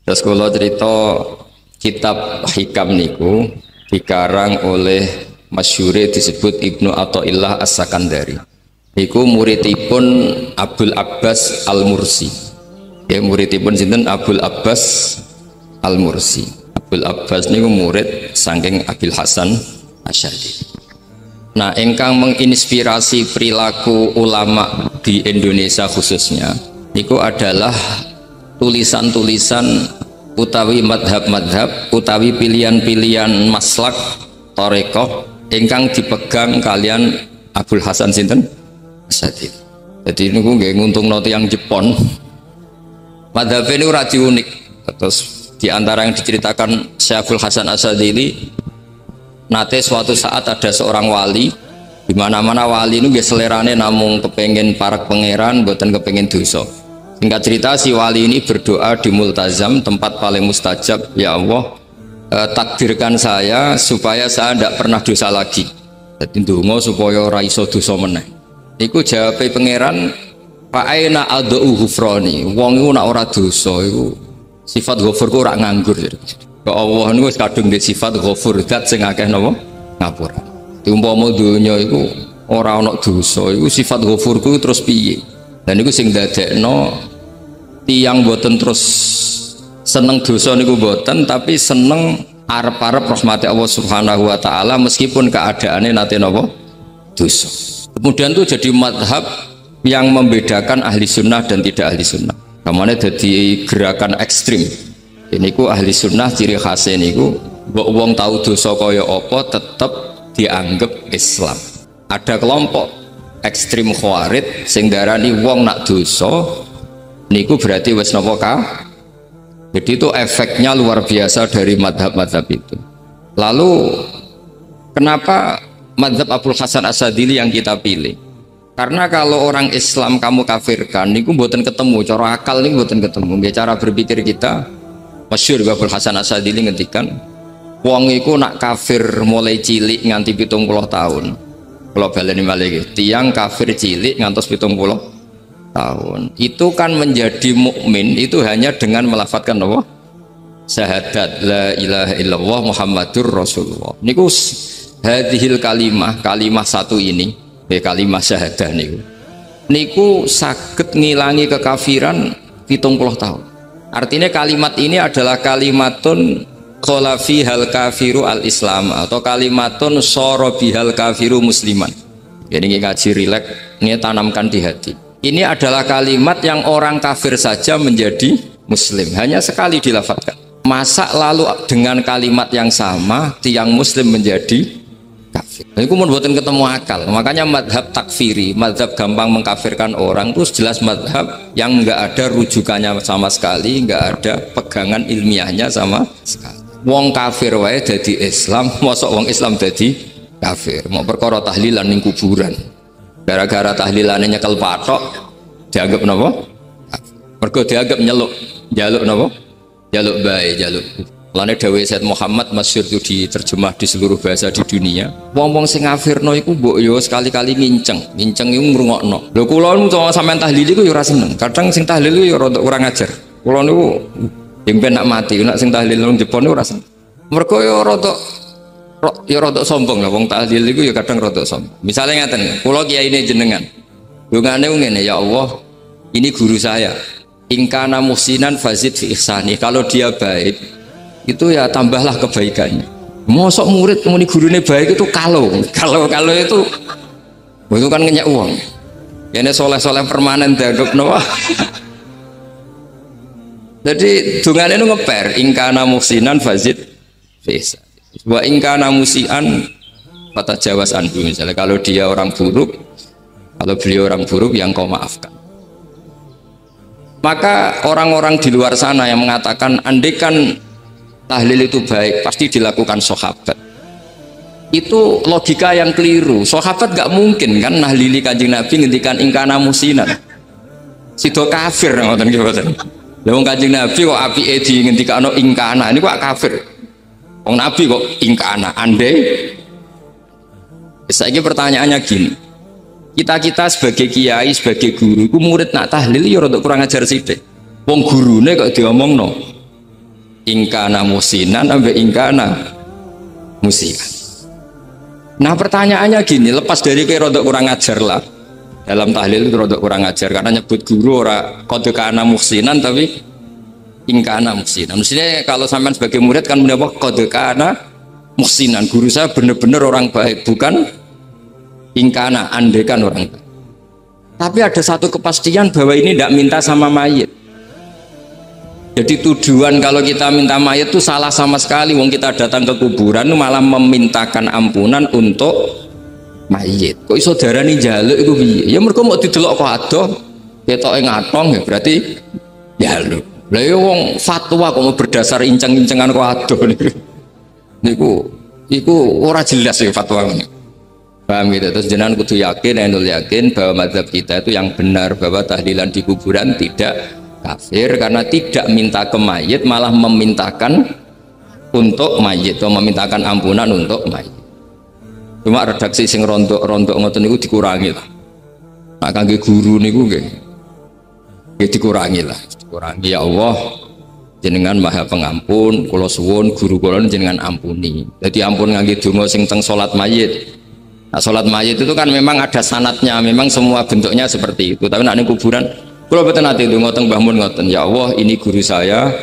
Terus kula cerita kitab Hikam niku dikarang oleh masyhure disebut Ibnu Athaillah As-Sakandari. Niku muridipun Abdul Abbas Al-Mursi. Ya muridipun sinten Abdul Abbas Al-Mursi. Abdul Abbas niku murid saking Abil Hasan Asy'ari. Nah, engkang menginspirasi perilaku ulama di Indonesia khususnya niku adalah tulisan-tulisan utawi madhab-madhab utawi pilihan-pilihan maslak tarekoh ingkang dipegang kalian Abdul Hasan sinten Asy'ari. Jadi niku nggih nguntungno tiyang Jepon. Madhab ini ora unik. Terus di antara yang diceritakan Syekh Abdul Hasan Asy'ari, nate suatu saat ada seorang wali, di mana-mana wali itu nggih selerane namung kepengen parak pangeran, mboten kepengen dosa. Singkat cerita si wali ini berdoa di multazam, tempat paling mustajab, ya Allah, takdirkan saya supaya saya tidak pernah dosa lagi. Jadi ndonga supaya ora iso dosa meneh. Iku jawabe pangeran, fa aina ad'u ghufrani. Wong iku nek ora dosa iku sifat ghafur ku ora nganggur. Ya Allah niku wis kadung di sifat ghafur, zat sing akeh napa ngapura. Umpama donya iku ora ana dosa iku sifat ghafur ku terus piye? Dan niku sing ndadekno tiyang boten terus seneng dosa niku boten, tapi seneng arep-arep rahmati Allah Subhanahu wa taala meskipun keadaannya nate napa dosa. Kemudian itu jadi madhab yang membedakan ahli sunnah dan tidak ahli sunnah. Kamane dadi gerakan ekstrim. Ini ku ahli sunnah ciri khasnya niku mbok wong tahu dosa kaya apa tetap dianggap Islam. Ada kelompok ekstrim khawarij sing darani wong nak dosa niku berarti wis napa ka. Jadi itu efeknya luar biasa dari madhab-madhab itu. Lalu kenapa madhab Abdul Hasan Asy'ari yang kita pilih? Karena kalau orang Islam kamu kafirkan niku mboten ketemu, cara akal niku mboten ketemu. Cara berpikir kita masyhur Abdul Hasan Asy'ari ngendikan wong iku nak kafir mulai cilik nganti 70 tahun. Kalau baleni malih tiyang kafir cilik ngantos 70 tahun itu kan menjadi mukmin itu hanya dengan melafadzkan apa? Syahadat la ilaha illallah Muhammadur Rasulullah. Niku hadhil kalimah satu ini, kalimah syahadah niku saged ngilangi kekafiran 70 tahun. Artinya kalimat ini adalah kalimatun qala fihal kafiru al Islam atau kalimatun sara bihal kafiru musliman. Jadi ngaji rileks, ini tanamkan di hati. Ini adalah kalimat yang orang kafir saja menjadi muslim, hanya sekali dilafadzkan. Masa lalu dengan kalimat yang sama tiang muslim menjadi kafir. Ini kemudian buatan ketemu akal. Makanya madhab takfiri, madhab gampang mengkafirkan orang itu jelas madhab yang enggak ada rujukannya sama sekali, enggak ada pegangan ilmiahnya sama sekali. Wong kafir wae jadi Islam, mosok wong Islam jadi kafir. Mau perkara tahlilan ning kuburan. Gara-gara tahlilannya nyekel patok dianggap napa? Mergo dianggap jaluk napa? Jaluk bae, jaluk. Lane dawuh Said Muhammad masyhur itu diterjemah di seluruh bahasa di dunia. Wong-wong sing ngafirno iku mbok yo sekali-kali nginceng iku ngrungokno. Lho kula nu sampean tahlil iku yo ora seneng. Kadang sing tahlil yo rada kurang ajar. Kula niku ben nak mati, nak sing tahlil nang Jepun niku ora seneng. Mergo yo rada sombong lah wong tahlil iku ya kadang rada sombong. Misalnya ngaten, kula kiyaine jenengan. Dungane ngene, ya Allah, ini guru saya. Ingkana muhsinan fazid fi ihsani. Kalau dia baik, itu ya tambahlah kebaikannya. Mosok murid muni gurune baik itu kalau itu kan ngenyek uang. Ini soleh-soleh permanen dianggap nawa. Jadi dungane itu ngeper. Ingkana muhsinan fazid fi ihsani. Wa ingkana musian kata jawas anhu, misalnya kalau dia orang buruk, kalau beliau orang buruk yang kau maafkan. Maka orang-orang di luar sana yang mengatakan andekan tahlil itu baik pasti dilakukan sahabat, itu logika yang keliru. Sahabat gak mungkin kan nahlili Kanjeng Nabi ngendikan ingkana musinan sido kafir ngoten nggih mboten. Lha wong Kanjeng Nabi kok apike di ngendikano ingkana ini kok kafir. Wong Nabi kok ingkana andai. Saiki pertanyaannya gini, kita sebagai kiai, sebagai guru, ku murid nak tahlil ya rada kurang ajar sithik. Wong gurune kok diomongno ingkana musinan ambek ingkana musian. Nah pertanyaannya gini, lepas dari kayak rodok kurang ajar lah dalam tahlil itu rodok kurang ajar karena nyebut guru ora kode kana musinan tapi ingkana musinan. Maksudnya kalau sampean sebagai murid kan mendapat kode kana musinan, guru saya benar-benar orang baik, bukan ingkana andekan orang baik. Tapi ada satu kepastian bahwa ini tidak minta sama mayit. Jadi tujuan kalau kita minta mayit itu salah sama sekali. Wong kita datang ke kuburan malah memintakan ampunan untuk mayit. Kok iso darani njaluk iku piye? Ya mergo mau didelok kok adoh, ketoke ngatong ya berarti njaluk. Lah ya wong fatwa kok mau berdasar inceng-incengan kok adoh niku. Iku ora jelas ya fatwa ini. Paham gitu? Terus jenengan kudu yakin, enul yakin bahwa mazhab kita itu yang benar bahwa tahlilan di kuburan tidak kafir karena tidak minta ke mayit malah memintakan untuk mayit atau memintakan ampunan untuk mayit. Cuma redaksi sing rontok-rontok ngoten niku dikurangi lah. Nah kangge guru niku nggih dikurangi lah, dikurangi. Ya Allah jenengan Maha Pengampun, kula suwun guru kula jenengan ampuni. Jadi ampun ngangge donga sing teng salat mayit. Nah salat mayit itu kan memang ada sanatnya, memang semua bentuknya seperti itu. Tapi nek ning kuburan kalau betul nanti itu ngotong bangun ngoten, ya Allah ini guru saya,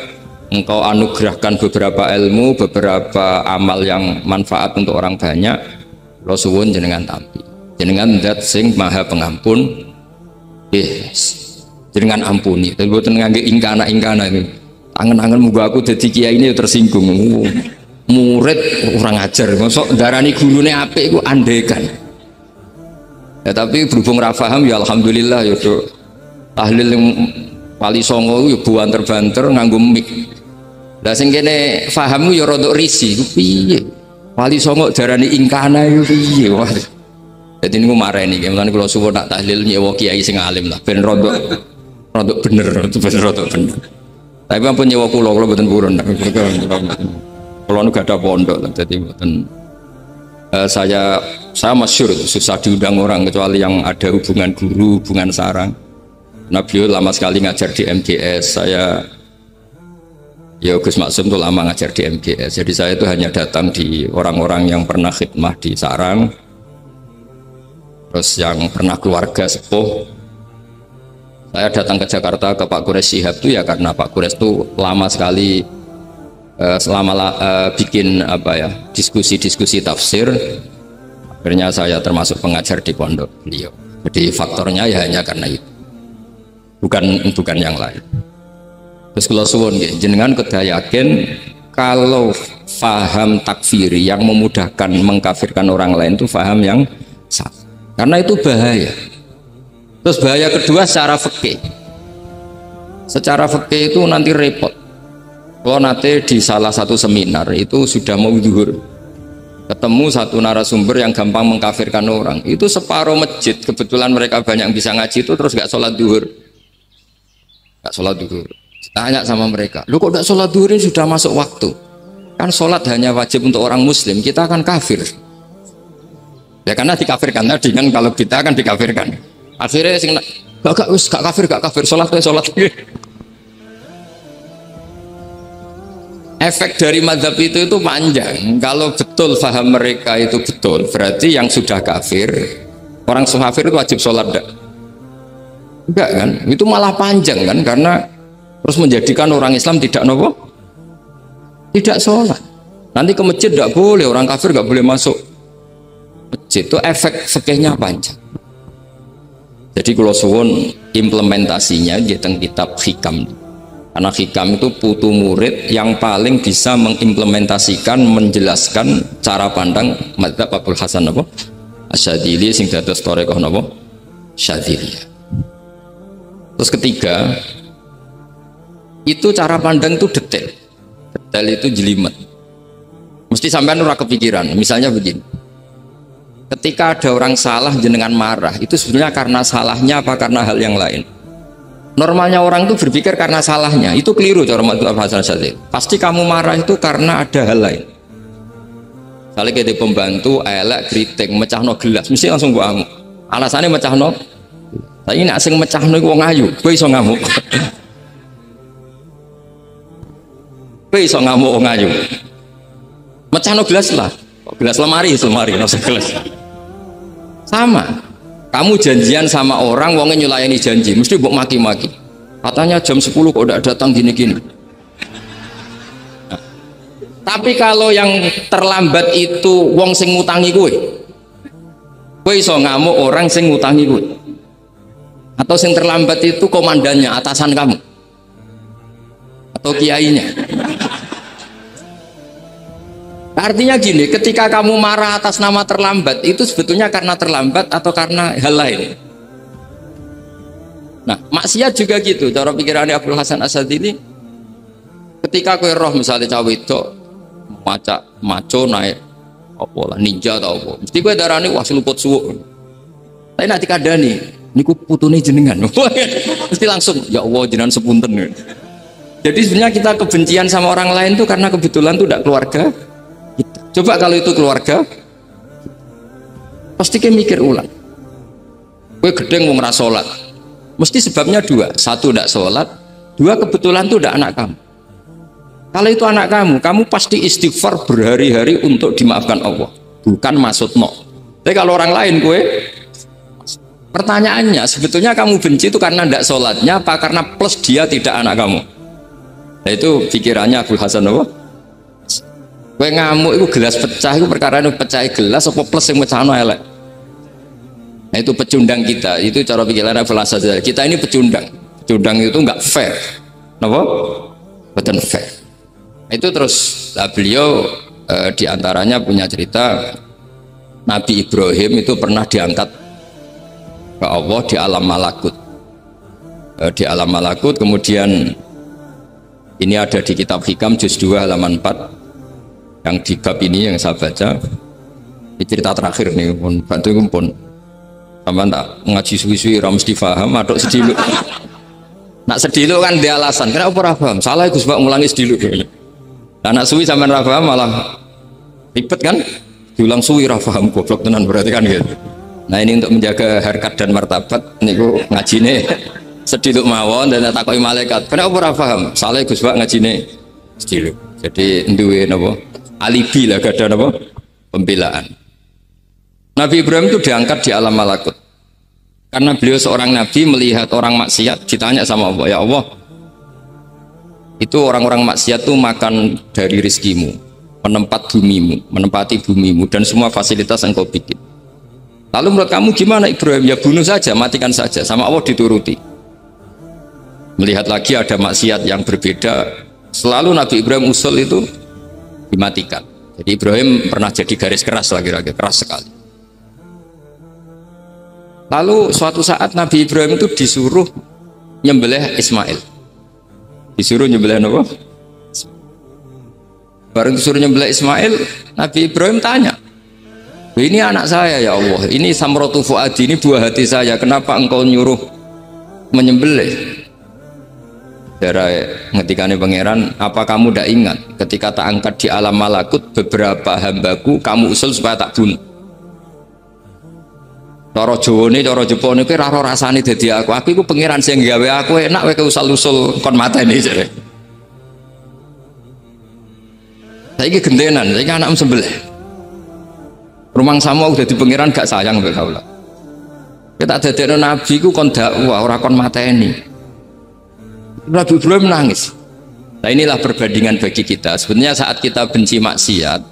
engkau anugerahkan beberapa ilmu, beberapa amal yang manfaat untuk orang banyak. Lo suwun jenengan tampi, jenengan dat sing Maha Pengampun, jenengan ampuni. Tapi betul ngangge ingkana ini, angen-angen muga aku jadi kiai ini tersinggung. Murid orang ajar, masuk darani gurune apik iku andekan. Ya tapi berhubung ra paham ya alhamdulillah ya Dok. Tahlil yang wali songo ya banter-banter nganggo mik. Lah sing kene paham ya rodok risi piye. Wali songo darani ingkana yo piye. Dadi niku mareni nggih, mulane kula suwun tak tahlil nyewa kiai sing alim lah ben rodok bener, ben rodok bener. Tapi ampun nyewa kula mboten purun. Kula nu gak ada pondok dadi mboten saya masyhur susah diundang orang kecuali yang ada hubungan guru, hubungan sarang. Nah beliau lama sekali ngajar di MGS, saya ya Gus Maksum tuh lama ngajar di MGS, jadi saya itu hanya datang di orang-orang yang pernah khidmah di sarang, terus yang pernah keluarga sepuh. Saya datang ke Jakarta ke Pak Quraisy Shihab itu ya karena Pak Quraisy itu lama sekali bikin apa ya diskusi-diskusi tafsir, akhirnya saya termasuk pengajar di pondok beliau. Jadi faktornya ya hanya karena itu. Bukan yang lain. Terus kalau suwun jenengan kedah yakin kalau faham takfiri yang memudahkan mengkafirkan orang lain itu faham yang salah. Karena itu bahaya. Terus bahaya kedua secara fikih. Secara fikih itu nanti repot. Kalau nanti di salah satu seminar itu sudah mau zuhur, ketemu satu narasumber yang gampang mengkafirkan orang. Itu separuh masjid kebetulan mereka banyak yang bisa ngaji itu terus gak sholat zuhur. Gak sholat duhur. Tanya sama mereka, lu kok gak sholat duhur ini sudah masuk waktu? Kan sholat hanya wajib untuk orang muslim, kita akan kafir. Ya karena dikafirkan tadi kan, kalau kita akan dikafirkan. Akhirnya sing gak kafir, sholat. Efek dari mazhab itu panjang. Kalau betul faham mereka itu betul, berarti yang sudah kafir, orang kafir itu wajib sholat enggak? Enggak kan, itu malah panjang kan, karena terus menjadikan orang Islam tidak nopo, tidak sholat. Nanti ke masjid tidak boleh, orang kafir nggak boleh masuk masjid. Itu efek fikihnya panjang. Jadi kalau suwun implementasinya di kitab hikam, karena hikam itu putu murid yang paling bisa mengimplementasikan, menjelaskan cara pandang mazhab Abul Hasan apa Asyadzili sing dados thariqah napa Syadziliyah. Terus ketiga, itu cara pandang itu detail itu jelimet. Mesti sampean ora kepikiran. Misalnya begini, ketika ada orang salah jenengan marah, itu sebenarnya karena salahnya apa karena hal yang lain? Normalnya orang itu berpikir karena salahnya, itu keliru cara Abul Hasan Asyadzili. Pasti kamu marah itu karena ada hal lain. Misalnya kayak pembantu elek kritik mecahno gelas, mesti langsung gua amuk. Alasannya mecahno. Tapi nak sing mecahno iku wong ayu, kowe iso ngamuk. Kowe iso ngamuk wong ayu. Mecahno gelas lah. Gelas lemari, nggak usah gelas. Sama. Kamu janjian sama orang, wongnya nyulayani janji, mesti mbok maki-maki. Katanya jam 10 kok udah datang gini-gini. Nah, tapi kalau yang terlambat itu wong sing ngutangi kowe iso ngamuk orang sing ngutangi kowe. Atau sing terlambat itu komandannya, atasan kamu. Atau kiainya. Artinya gini, ketika kamu marah atas nama terlambat, itu sebetulnya karena terlambat atau karena hal lain. Nah, maksiat juga gitu. Cara pikirannya Abdul Hasan Asadili, ketika kowe roh misalnya cawe itu maco naik apa lah ninja atau apa, mesti kowe darani wah seluput suwuk. Tapi nanti kadani, niku putune jenengan. Mesti langsung ya Allah jenengan sepunten. Jadi sebenarnya kita kebencian sama orang lain tuh karena kebetulan tuh tidak keluarga. Coba kalau itu keluarga, pasti kayak mikir ulang. Gue gedeng mau ngeras sholat, mesti sebabnya dua. Satu tidak sholat, dua kebetulan itu tidak anak kamu. Kalau itu anak kamu pasti istighfar berhari-hari untuk dimaafkan Allah. Bukan maksud no. Tapi kalau orang lain gue, pertanyaannya sebetulnya kamu benci itu karena tidak sholatnya, apa karena plus dia tidak anak kamu? Nah itu pikirannya Abdul Hasan apa? Kowe ngamuk itu gelas pecah itu perkara itu pecah gelas apa plus yang mecahno elek. Nah itu pecundang kita, itu cara pikiran filsafat kita ini pecundang. Pecundang itu enggak fair. Napa? Betul fair. Itu terus beliau diantaranya punya cerita Nabi Ibrahim itu pernah diangkat ke Allah di alam malakut. Di alam malakut kemudian ini ada di kitab Hikam juz 2 halaman 4. Yang di bab ini yang saya baca ini cerita terakhir nih bantu kumpul sama tak ngaji suwi-suwi ram mesti paham aduk sediluk nak sediluk kan dia alasan kenapa ora paham salah Gus Pak ngulangi sediluk anak suwi sampean ora paham malah ribet kan diulang suwi ora paham goblok tenan berarti kan gitu. Nah ini untuk menjaga harkat dan martabat niku ngajine sediluk mawon dan takoki malaikat kenapa ora paham salah Gus Pak ngajine sediluk jadi duwe napa alibi lah gak ada apa pembelaan. Nabi Ibrahim itu diangkat di alam malakut karena beliau seorang nabi melihat orang maksiat ditanya sama Allah ya Allah itu orang-orang maksiat tuh makan dari rizkimu menempati bumimu dan semua fasilitas yang kau bikin lalu menurut kamu gimana Ibrahim ya bunuh saja matikan saja sama Allah dituruti. Melihat lagi ada maksiat yang berbeda selalu Nabi Ibrahim usul itu dimatikan. Jadi Ibrahim pernah jadi garis keras lagi-lagi keras sekali. Lalu suatu saat Nabi Ibrahim itu disuruh nyembelih Ismail. Disuruh nyembelih apa? Baru disuruh nyembelih Ismail, Nabi Ibrahim tanya, ini anak saya ya Allah, ini samratu fuadi, ini buah hati saya, kenapa engkau nyuruh menyembelih? Darah ngetikane pangeran, apa kamu tidak ingat ketika tak angkat di alam malakut beberapa hambaku kamu usul supaya tak bunuh. Cara Jawane, cara Jepone kowe ora rasane dadi aku iku pangeran sing gawe aku enak kowe usul-usul kon mateni jare. Saiki gendenan, saiki anakmu sembelih. Rumang sama udah di pangeran gak sayang mbek kaula. Kita dadekno nabi ku kon dakwah ora kon mateni. Nabi Ibrahim menangis. Nah inilah perbandingan bagi kita. Sebenarnya saat kita benci maksiat,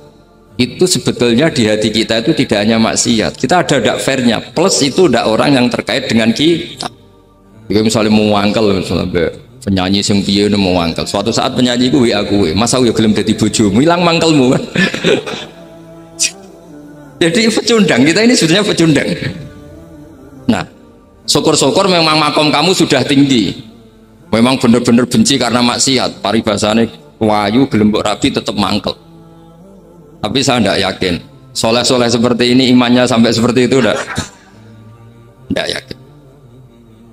itu sebetulnya di hati kita itu tidak hanya maksiat. Kita ada dak fairnya. Plus itu dak orang yang terkait dengan kita. Jika misalnya mau wangkel, misalnya penyanyi sing piye mau wangkel. Suatu saat penyanyi ku WA kuwe, masa ya gelem dadi bojomu, ilang mangkelmu kan. Jadi pecundang kita ini sebetulnya pecundang. Nah, syukur-syukur memang makom kamu sudah tinggi. Memang benar-benar benci karena maksiat, paribasane wayu gelembok rapi tetap mangkel. Tapi saya tidak yakin soleh-soleh seperti ini imannya sampai seperti itu tidak yakin.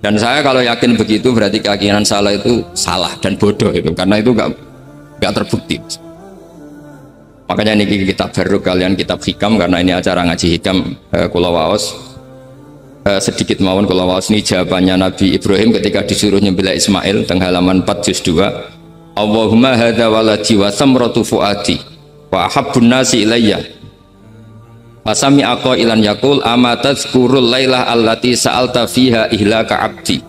Dan saya kalau yakin begitu berarti keyakinan salah itu salah dan bodoh itu karena itu nggak terbukti. Makanya ini kitab baru kalian kitab hikam karena ini acara ngaji hikam kula waos. Sedikit mawon kalau waos ini jawabannya Nabi Ibrahim ketika disuruh nyembelih Ismail teng halaman 4 juz 2 Allahumma hadza waladi wa samratu fuadi wa ahabbun nasi ilayya. Fasami aku ilan yakul amatazkurul lailah allati sa'alta fiha ihlaka abdi.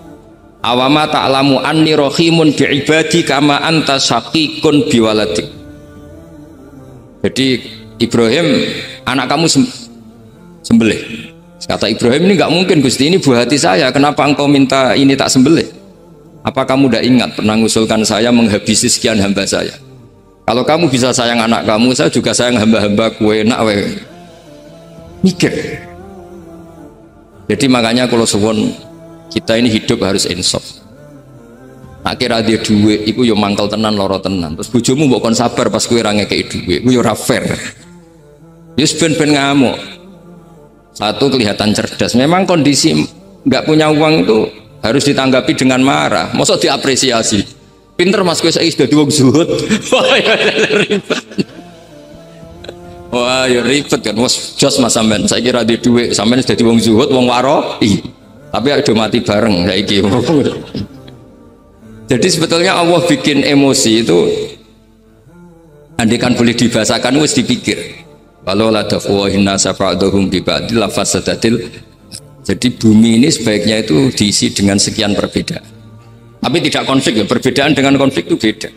Awama ta'lamu anni rahimun bi'ibadi kama anta syaqiqun biwaladik. Jadi Ibrahim anak kamu sembelih. Kata Ibrahim, ini nggak mungkin Gusti, ini buah hati saya, kenapa engkau minta ini tak sembelih? Apa kamu tidak ingat pernah mengusulkan saya menghabisi sekian hamba saya? Kalau kamu bisa sayang anak kamu, saya juga sayang hamba-hamba kue nak we. Mikir. Jadi makanya kalau suwon kita ini hidup harus insaf. Akhirnya dia duit, itu yo mangkal tenan, loro tenan. Terus bojomu mbok kon sabar pas kowe ra ngekeki duit, ku yo ora fair. Yus ben ngamuk. Satu kelihatan cerdas. Memang kondisi nggak punya uang itu harus ditanggapi dengan marah. Masa diapresiasi. Pinter mas kowe saiki sudah wong zuhud. Wah ya ribet. Wah ya ribet kan. Wes jos mas sampean saiki ra duwe dhuwit, sampean sudah wong zuhud, wong waro. Tapi udah mati bareng saiki. Jadi sebetulnya Allah bikin emosi itu andikan boleh dibahasakan wis dipikir. Walau la dafuwahinna safa'aduhum bibadil lafasadatil. Jadi bumi ini sebaiknya itu diisi dengan sekian perbedaan. Tapi tidak konflik ya, perbedaan dengan konflik itu beda.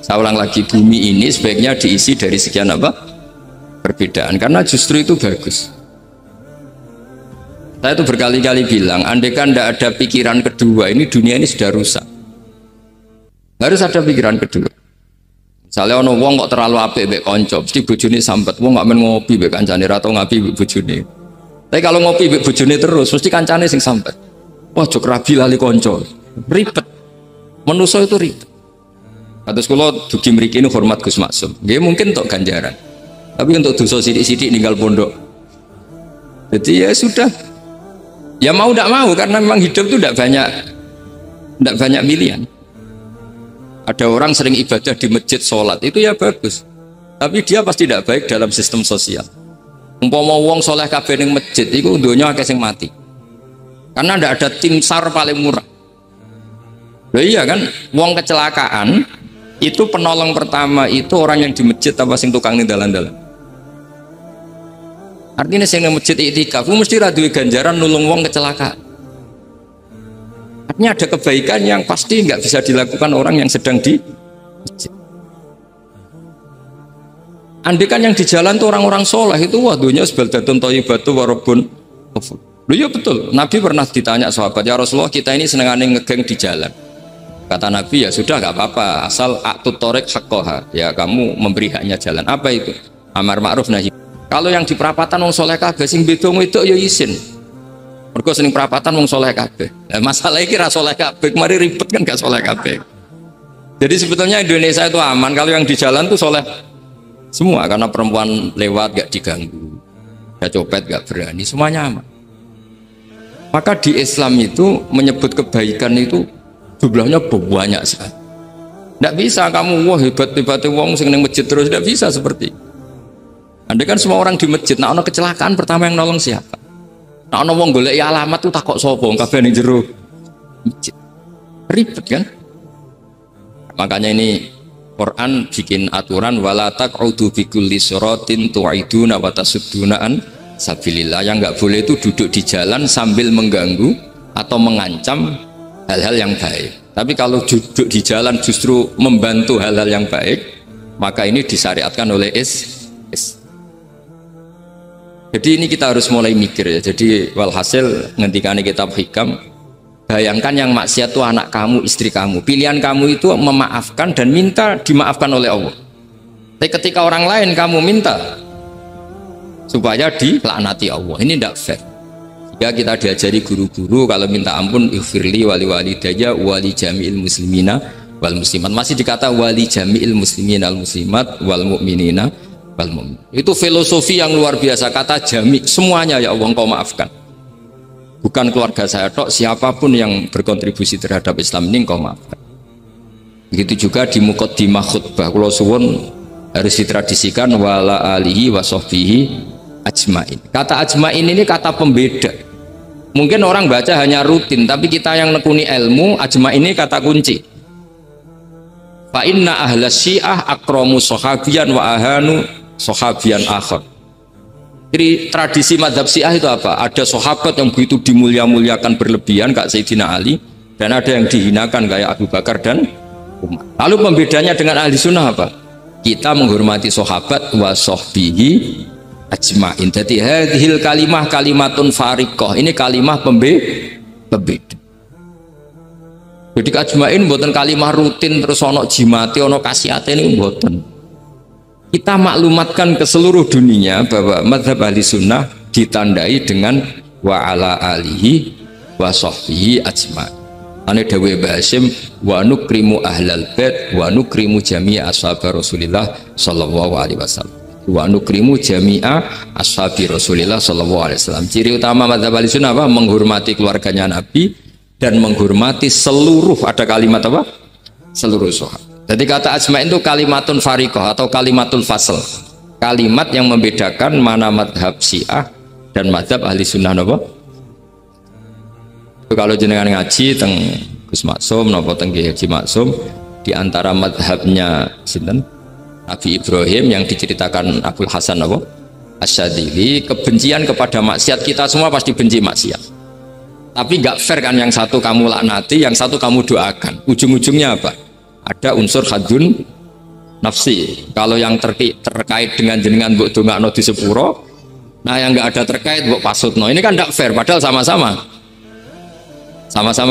Saya ulang lagi, bumi ini sebaiknya diisi dari sekian apa? Perbedaan, karena justru itu bagus. Saya itu berkali-kali bilang, andaikan tidak ada pikiran kedua, ini dunia ini sudah rusak. Harus ada pikiran kedua. Misalnya ono wong kok terlalu apik mbek kanca, mesti bojone sambat. Wong gak men ngopi mbek kancane ra tau ngapi mbek bojone. Tapi kalau ngopi mbek bojone terus, mesti kancane sing sambat. Wah, jok rabi lali kanca. Ribet. Manusa itu ribet. Kados kula dugi mriki ini hormat Gus Maksum. Nggih mungkin untuk ganjaran. Tapi untuk dosa sithik-sithik ninggal pondok. Jadi ya sudah. Ya mau tidak mau karena memang hidup itu tidak banyak pilihan. Ada orang sering ibadah di masjid sholat itu ya bagus, tapi dia pasti tidak baik dalam sistem sosial. Umpama wong soleh kabeh ning masjid itu dunya akeh sing mati karena tidak ada tim SAR paling murah. Loh iya kan, wong kecelakaan itu penolong pertama itu orang yang di masjid apa sing tukang ning dalan-dalan. Artinya sing ning masjid iktikaf mesti ra duwe ganjaran nulung wong kecelakaan. Artinya ada kebaikan yang pasti nggak bisa dilakukan orang yang sedang di masjid. Andai kan yang di jalan tuh orang-orang soleh itu waduhnya sebaldatun thayyibatu warabun ghafur. Loh iya betul. Nabi pernah ditanya sahabat, ya Rasulullah kita ini senengane ngegeng di jalan. Kata Nabi ya sudah nggak apa-apa asal a'tut thoriq haqqaha. Ya kamu memberi haknya jalan. Apa itu? Amar ma'ruf nahi. Kalau yang di perapatan wong soleh kabeh sing beda wedok ya izin. Mergo sing perapatan wong soleh kabeh. Nah, masalah iki ra soleh kabeh, mari ribet kan gak soleh kabeh. Jadi sebetulnya Indonesia itu aman kalau yang di jalan tuh soleh semua karena perempuan lewat gak diganggu. Gak copet gak berani, semuanya aman. Maka di Islam itu menyebut kebaikan itu jumlahnya banyak sekali. Tidak bisa kamu wah hebat-hebatnya wong sing ning masjid terus, tidak bisa seperti. Andai kan semua orang di masjid, nah ono kecelakaan pertama yang nolong siapa? Nah, ono wong golek alamat tuh takok sapa kabeh ning jero masjid. Ribet kan? Makanya ini Quran bikin aturan wala taq'udu bi kulli siratin tu'iduna wa tasudduna an sabilillah. Yang enggak boleh itu duduk di jalan sambil mengganggu atau mengancam hal-hal yang baik. Tapi kalau duduk di jalan justru membantu hal-hal yang baik, maka ini disyariatkan oleh Islam. Jadi ini kita harus mulai mikir ya. Jadi walhasil ngendikane kitab hikam, bayangkan yang maksiat itu anak kamu, istri kamu. Pilihan kamu itu memaafkan dan minta dimaafkan oleh Allah. Tapi ketika orang lain kamu minta supaya dilaknati Allah, ini tidak fair. Ya kita diajari guru-guru kalau minta ampun ighfirli wali walidayya wali jami'il muslimina wal muslimat. Masih dikata wali jami'il muslimina al muslimat wal mu'minina. Itu filosofi yang luar biasa, kata jami, semuanya ya Allah engkau maafkan, bukan keluarga saya tok, siapapun yang berkontribusi terhadap Islam ini engkau maafkan. Begitu juga di muqaddimah khutbah kula suwun harus ditradisikan wala alihi wa sahbihi ajmain. Kata ajmain ini kata pembeda. Mungkin orang baca hanya rutin, tapi kita yang nekuni ilmu ajmain ini kata kunci. Fa inna ahla syiah akramu sahabiyan wa ahanu sahabiyan akhar. Jadi tradisi madhab syiah itu apa? Ada sahabat yang begitu dimulia-muliakan berlebihan kayak Sayyidina Ali, dan ada yang dihinakan kayak Abu Bakar dan Umar. Lalu pembedanya dengan ahli sunnah apa? Kita menghormati sahabat wa sahbihi ajma'in. Jadi hadhil kalimah kalimatun fariqah. Ini kalimah pembeda. Jadi ajmain buatan kalimah rutin terus ono jimati ono kasiate ini buatan. Kita maklumatkan ke seluruh dunia bahwa madhab ahli sunnah ditandai dengan wa ala alihi wa sahbihi ajmain. Ane dawe Basim wa nukrimu ahlal bait wa nukrimu jami'a ashabi Rasulillah sallallahu alaihi wasallam. Wa nukrimu jami'a ashabi Rasulillah sallallahu alaihi wasallam. Ciri utama madhab ahli sunnah apa? Menghormati keluarganya Nabi dan menghormati seluruh, ada kalimat apa? Seluruh sahabat. Jadi kata ajma'in itu kalimatun fariqah atau kalimatul fasl. Kalimat yang membedakan mana madhab syiah dan madhab ahli sunnah apa? Kalau jenengan ngaji teng Gus Maksum napa teng Haji Maksum, di antara madhabnya sinten? Nabi Ibrahim yang diceritakan Abdul Hasan apa? Asyadili, kebencian kepada maksiat, kita semua pasti benci maksiat. Tapi nggak fair kan, yang satu kamu laknati, yang satu kamu doakan. Ujung-ujungnya apa? Ada unsur hadun nafsi. Kalau yang terkait dengan jenengan mbok dongakno di sepuro, nah yang nggak ada terkait mbok pasutno. Ini kan nggak fair, padahal sama-sama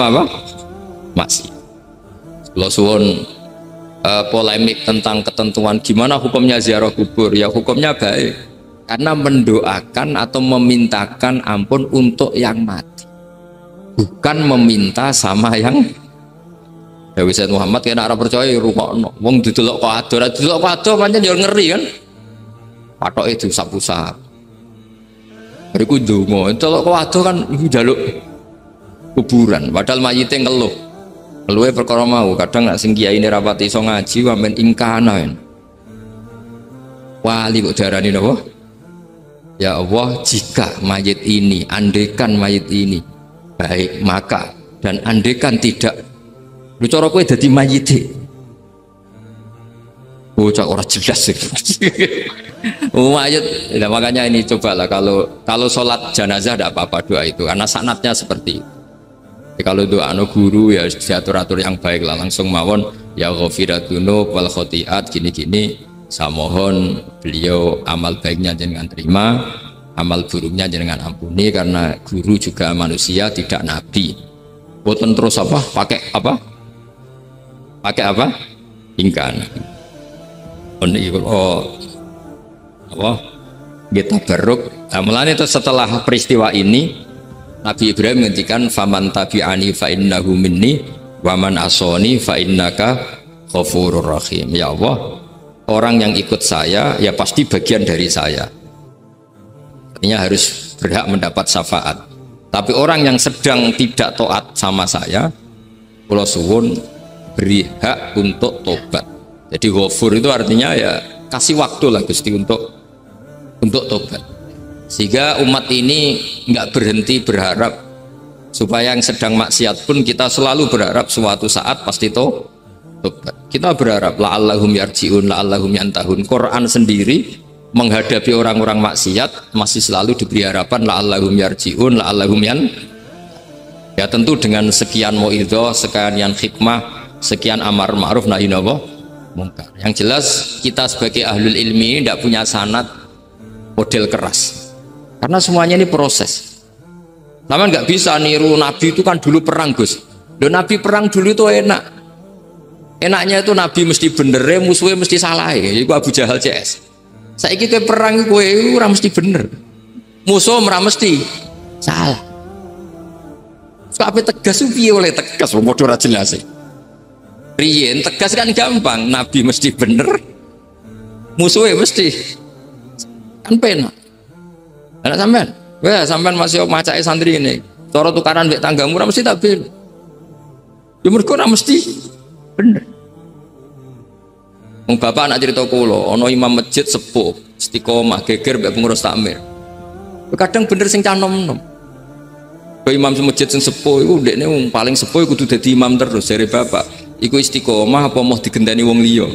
apa? Maksiat. Kalau suwun polemik tentang ketentuan gimana hukumnya ziarah kubur, ya hukumnya baik karena mendoakan atau memintakan ampun untuk yang mati, bukan meminta sama yang Dewi Said Muhammad kena arah percaya rukokno wong didelok kok ado pancen yo ngeri kan patok itu sapu-sap bariku ndonga delok kok ado kan njaluk kuburan padahal mayite ngeluh ngeluhe perkara mau kadang nek sing kiai ini rapati iso ngaji wamen ingkana wali kok diarani napa ya Allah, jika mayit ini andekan mayit ini baik maka dan andekan tidak lu cara kowe dadi mayite bocah ora jelas mayit ya, makanya ini cobalah kalau sholat jenazah tidak apa-apa doa itu karena sanatnya seperti itu. Ya, kalau doa guru ya diatur-atur yang baik lah langsung mawon ya ghafiratunu wal khotiat gini-gini saya mohon beliau amal baiknya jangan terima, amal buruknya jangan ampuni karena guru juga manusia tidak nabi. Boten terus apa pakai apa ingkana apa kita beruk. Nah, mulanya itu setelah peristiwa ini Nabi Ibrahim menghentikan faman tabi'ani fa innahu minni wa man asoni fa innaka ghafurur rahim. Ya Allah, orang yang ikut saya ya pasti bagian dari saya, artinya harus berhak mendapat syafaat. Tapi orang yang sedang tidak taat sama saya, kula suwun beri hak untuk tobat. Jadi ghafur itu artinya ya kasih waktu lah Gusti untuk tobat, sehingga umat ini nggak berhenti berharap supaya yang sedang maksiat pun kita selalu berharap suatu saat pasti tobat. Kita berharap la'allahum yarji'un la'allahum yantahun. Quran sendiri menghadapi orang-orang maksiat masih selalu diberi harapan la'allahum yarji'un la'allahum ya tentu dengan sekian mauidhah, sekian hikmah, sekian amar ma'ruf nahi munkar. Yang jelas kita sebagai ahlul ilmi ini tidak punya sanad model keras karena semuanya ini proses. Namun nggak bisa niru Nabi itu kan dulu perang Gus. Dan Nabi perang dulu itu enaknya itu Nabi mesti bener, musuhnya mesti salah. Itu Abu Jahal CS. Saya kira perang kowe ora mesti bener, musuh ora mesti salah. Tapi tegas piye oleh tegas wong padha ora jelas. Riyen tegas kan gampang, Nabi mesti bener, musuhnya mesti kan penak. Anak sampean, wah sampean masih macake santri ini, cara tukaran mbek tanggamu ora mesti tak bel. Ya mergo ora mesti bener. Wong bapak anak cerita kula, ana imam masjid sepuh, istiqomah geger mbek pengurus takmir. Kadang bener sing cah nom-nom. Imam masjid sing sepuh iku ndekne wong paling sepuh kudu dadi imam terus jare bapak. Iku istiqomah apa mau digenteni wong liya?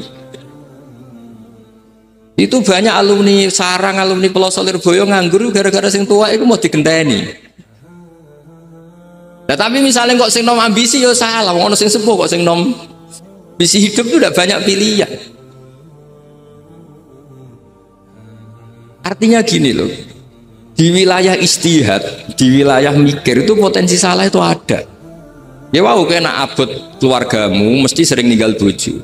Itu banyak alumni sarang, alumni Pelosok Lirboyo nganggur gara-gara sing tua itu mau digenteni. Nah, tapi misalnya kok sing nom ambisi ya salah, wong ono sing sepuh kok sing nom ambisi hidup itu udah banyak pilihan. Artinya gini loh, di wilayah istihad, di wilayah mikir itu potensi salah itu ada. Ya wow, kena abot keluargamu mesti sering ninggal bojo.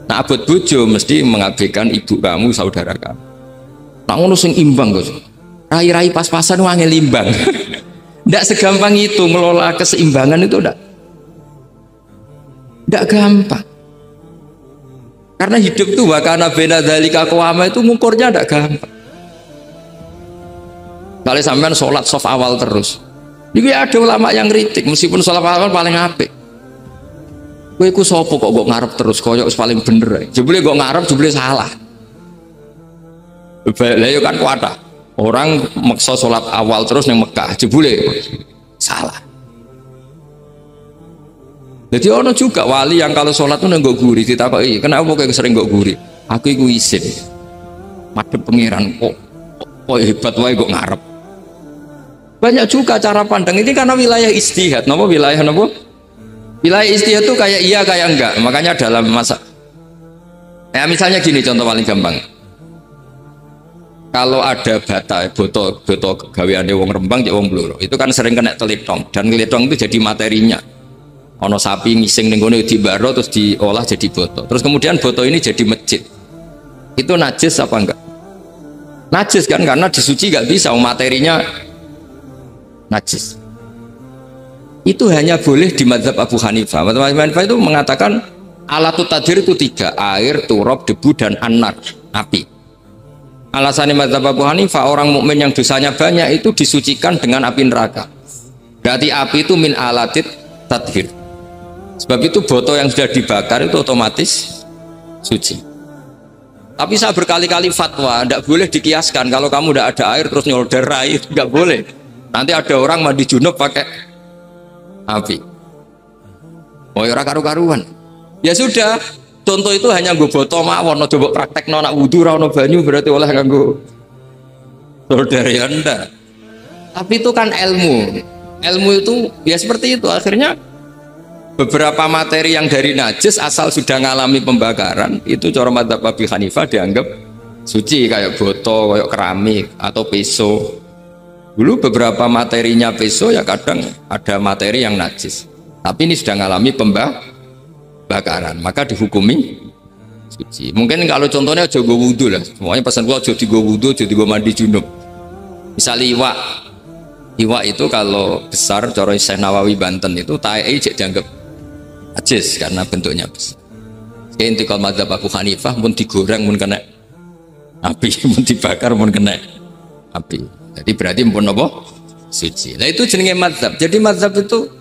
Nah abot bojo mesti mengabaikan ibu kamu, saudara kamu. Nah ngono sing imbang Gus. Rai-rai pas-pasan wangel imbang. Ndak segampang itu ngelola keseimbangan itu ndak gampang. Karena hidup itu wakana bena dzalika qawama itu ngukurnya ndak gampang. Kalau sampean sholat soft awal terus. Ini ada ulama yang kritik meskipun sholat awal paling apik. Kowe iku sapa kok ngarep terus koyok paling bener. Jebule kok ngarep jebule salah. Lah yo kan kuwata. Orang maksa sholat awal terus ning Mekah jebule salah. Jadi ono juga wali yang kalau sholat tuh nggak gurih ditakoki, kenapa kowe sering nggak gurih? Aku iku isin. Madhep pangeran kok hebat wae kok ngarep. Banyak juga cara pandang ini karena wilayah istihad. Napa wilayah napa? Wilayah istihad itu kayak iya kayak enggak. Makanya dalam masa misalnya gini contoh paling gampang. Kalau ada boto gaweane wong Rembang cek wong Blora, itu kan sering kena telitong dan telitong itu jadi materinya. Ono sapi ngising ning ngene dibaro terus diolah jadi boto. Terus kemudian boto ini jadi masjid. Itu najis apa enggak? Najis kan karena disuci enggak bisa materinya najis. Itu hanya boleh di mazhab Abu Hanifah. Abu Hanifah itu mengatakan alatut tadir itu 3, air, turab, debu, dan anar, api. Alasannya mazhab Abu Hanifah, orang mukmin yang dosanya banyak itu disucikan dengan api neraka. Berarti api itu min alatit tadir. Sebab itu botol yang sudah dibakar itu otomatis suci. Tapi saya berkali-kali fatwa, tidak boleh dikiaskan kalau kamu tidak ada air terus nyolder air, tidak boleh. Nanti ada orang mandi junub pakai api. Oh ya karu-karuan. Ya sudah, contoh itu hanya gue botol mawon, no coba praktek nak wudu ra ono banyu berarti oleh nganggo solder ya ndak. Tapi itu kan ilmu. Ilmu itu ya seperti itu. Akhirnya beberapa materi yang dari najis asal sudah ngalami pembakaran itu cara madzhab Abu Hanifah dianggap suci kayak botol, kayak keramik atau peso. Dulu beberapa materinya peso ya kadang ada materi yang najis. Tapi ini sudah ngalami pembakaran, maka dihukumi suci. Mungkin kalau contohnya aja go wudu lah. Semuanya pesan gua aja digo wudu, aja digo mandi junub. Misalnya iwak itu kalau besar cara Syekh Nawawi Banten itu tae cek dianggap najis karena bentuknya besar. Kayak intikal madzhab Abu Hanifah pun digoreng pun kena api, pun dibakar pun kena api. Jadi berarti pun apa? Suci. Nah itu jenenge madzhab. Jadi madzhab itu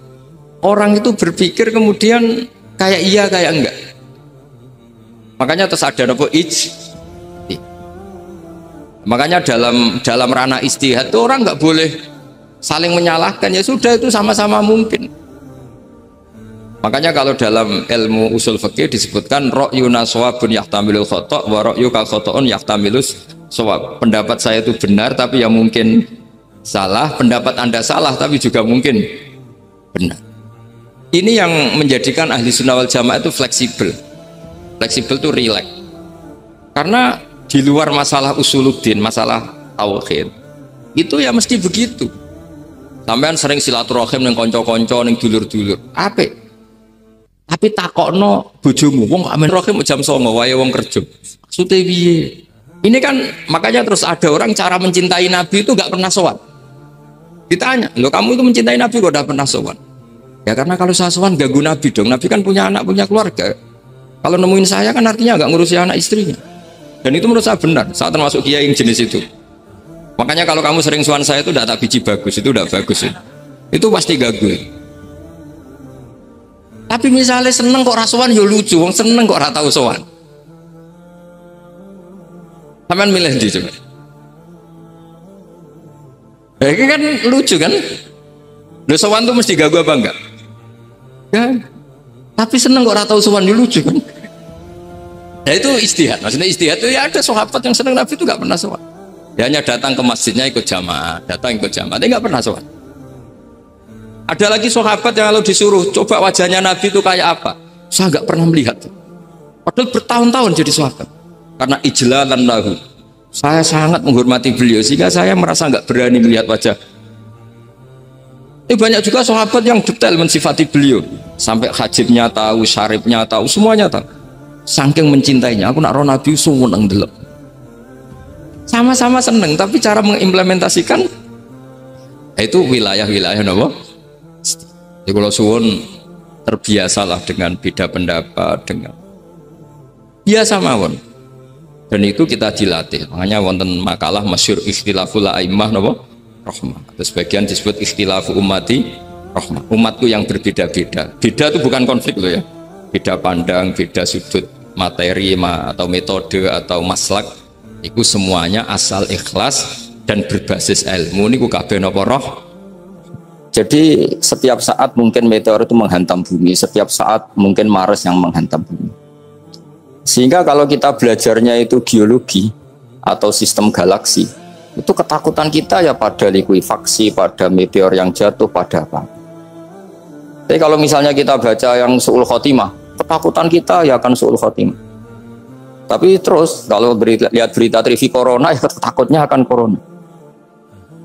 orang itu berpikir kemudian kayak iya kayak enggak. Makanya terus ada apa? Makanya dalam ranah istihad itu orang nggak boleh saling menyalahkan. Ya sudah itu sama-sama mungkin. Makanya kalau dalam ilmu usul fikih disebutkan ra'yuna shawabun yahtamilul khata' wa ra'yuka khata'un yahtamilus shawab. Pendapat saya itu benar tapi yang mungkin salah, pendapat Anda salah tapi juga mungkin benar. Ini yang menjadikan ahli sunnah wal jamaah itu fleksibel. Fleksibel itu rileks. Karena di luar masalah usuluddin, masalah tauhid, itu ya mesti begitu. Sampean sering silaturahim ning kanca-kanca ning dulur-dulur. Apik. Tapi takokno bojomu, wong amen rohim jam 09.00 wae wong kerja. Maksude piye? Ini kan makanya terus ada orang cara mencintai Nabi itu nggak pernah sowan. Ditanya, "Loh kamu itu mencintai Nabi kok udah pernah sowan?" Ya karena kalau saya sowan ganggu Nabi dong. Nabi kan punya anak, punya keluarga. Kalau nemuin saya kan artinya nggak ngurusi anak istrinya. Dan itu menurut saya benar. Saya termasuk kiai yang jenis itu. Makanya kalau kamu sering sowan saya itu tidak tak biji bagus, itu udah bagus. Itu pasti ganggu. Tapi misalnya seneng kok rasuan ya lucu, wong seneng kok ora tau sowan. Sampeyan milih ndi coba? Ini kan lucu kan? Lho sowan tuh mesti ganggu apa enggak? Kan? Tapi seneng kok ora tau sowan, lucu kan. Ya itu istihad, maksudnya istihad itu ya ada sahabat yang seneng Nabi itu nggak pernah sowan. Dia hanya datang ke masjidnya ikut jamaah, tapi nggak pernah sowan. Ada lagi sahabat yang kalau disuruh coba wajahnya Nabi itu kayak apa, saya nggak pernah melihat. Padahal bertahun-tahun jadi sahabat. Karena ijlalan lahu, saya sangat menghormati beliau sehingga saya merasa nggak berani melihat wajah. Banyak juga sahabat yang detail mensifati beliau, sampai hajibnya tahu, syaribnya tahu, semuanya tahu. Saking mencintainya, aku nak roh Nabi seneng delok. Sama-sama seneng, tapi cara mengimplementasikan itu wilayah-wilayah nopo. Jadi kalau suwun terbiasalah dengan beda pendapat, dengan biasa mawon. Dan itu kita dilatih. Makanya wonten makalah masyhur ikhtilaful a'immah nopo rahmah. Atau sebagian disebut ikhtilafu ummati rahmah. Umatku yang berbeda-beda. Beda itu bukan konflik loh ya. Beda pandang, beda sudut materi atau metode atau maslak, itu semuanya asal ikhlas dan berbasis ilmu. Niku kabeh napa roh. Jadi setiap saat mungkin meteor itu menghantam bumi, setiap saat mungkin Mars yang menghantam bumi. Sehingga kalau kita belajarnya itu geologi atau sistem galaksi, itu ketakutan kita ya pada likuifaksi, pada meteor yang jatuh, pada apa. Tapi kalau misalnya kita baca yang su'ul khotimah, ketakutan kita ya akan su'ul khotimah. Tapi terus kalau lihat berita TV corona, ya takutnya akan corona.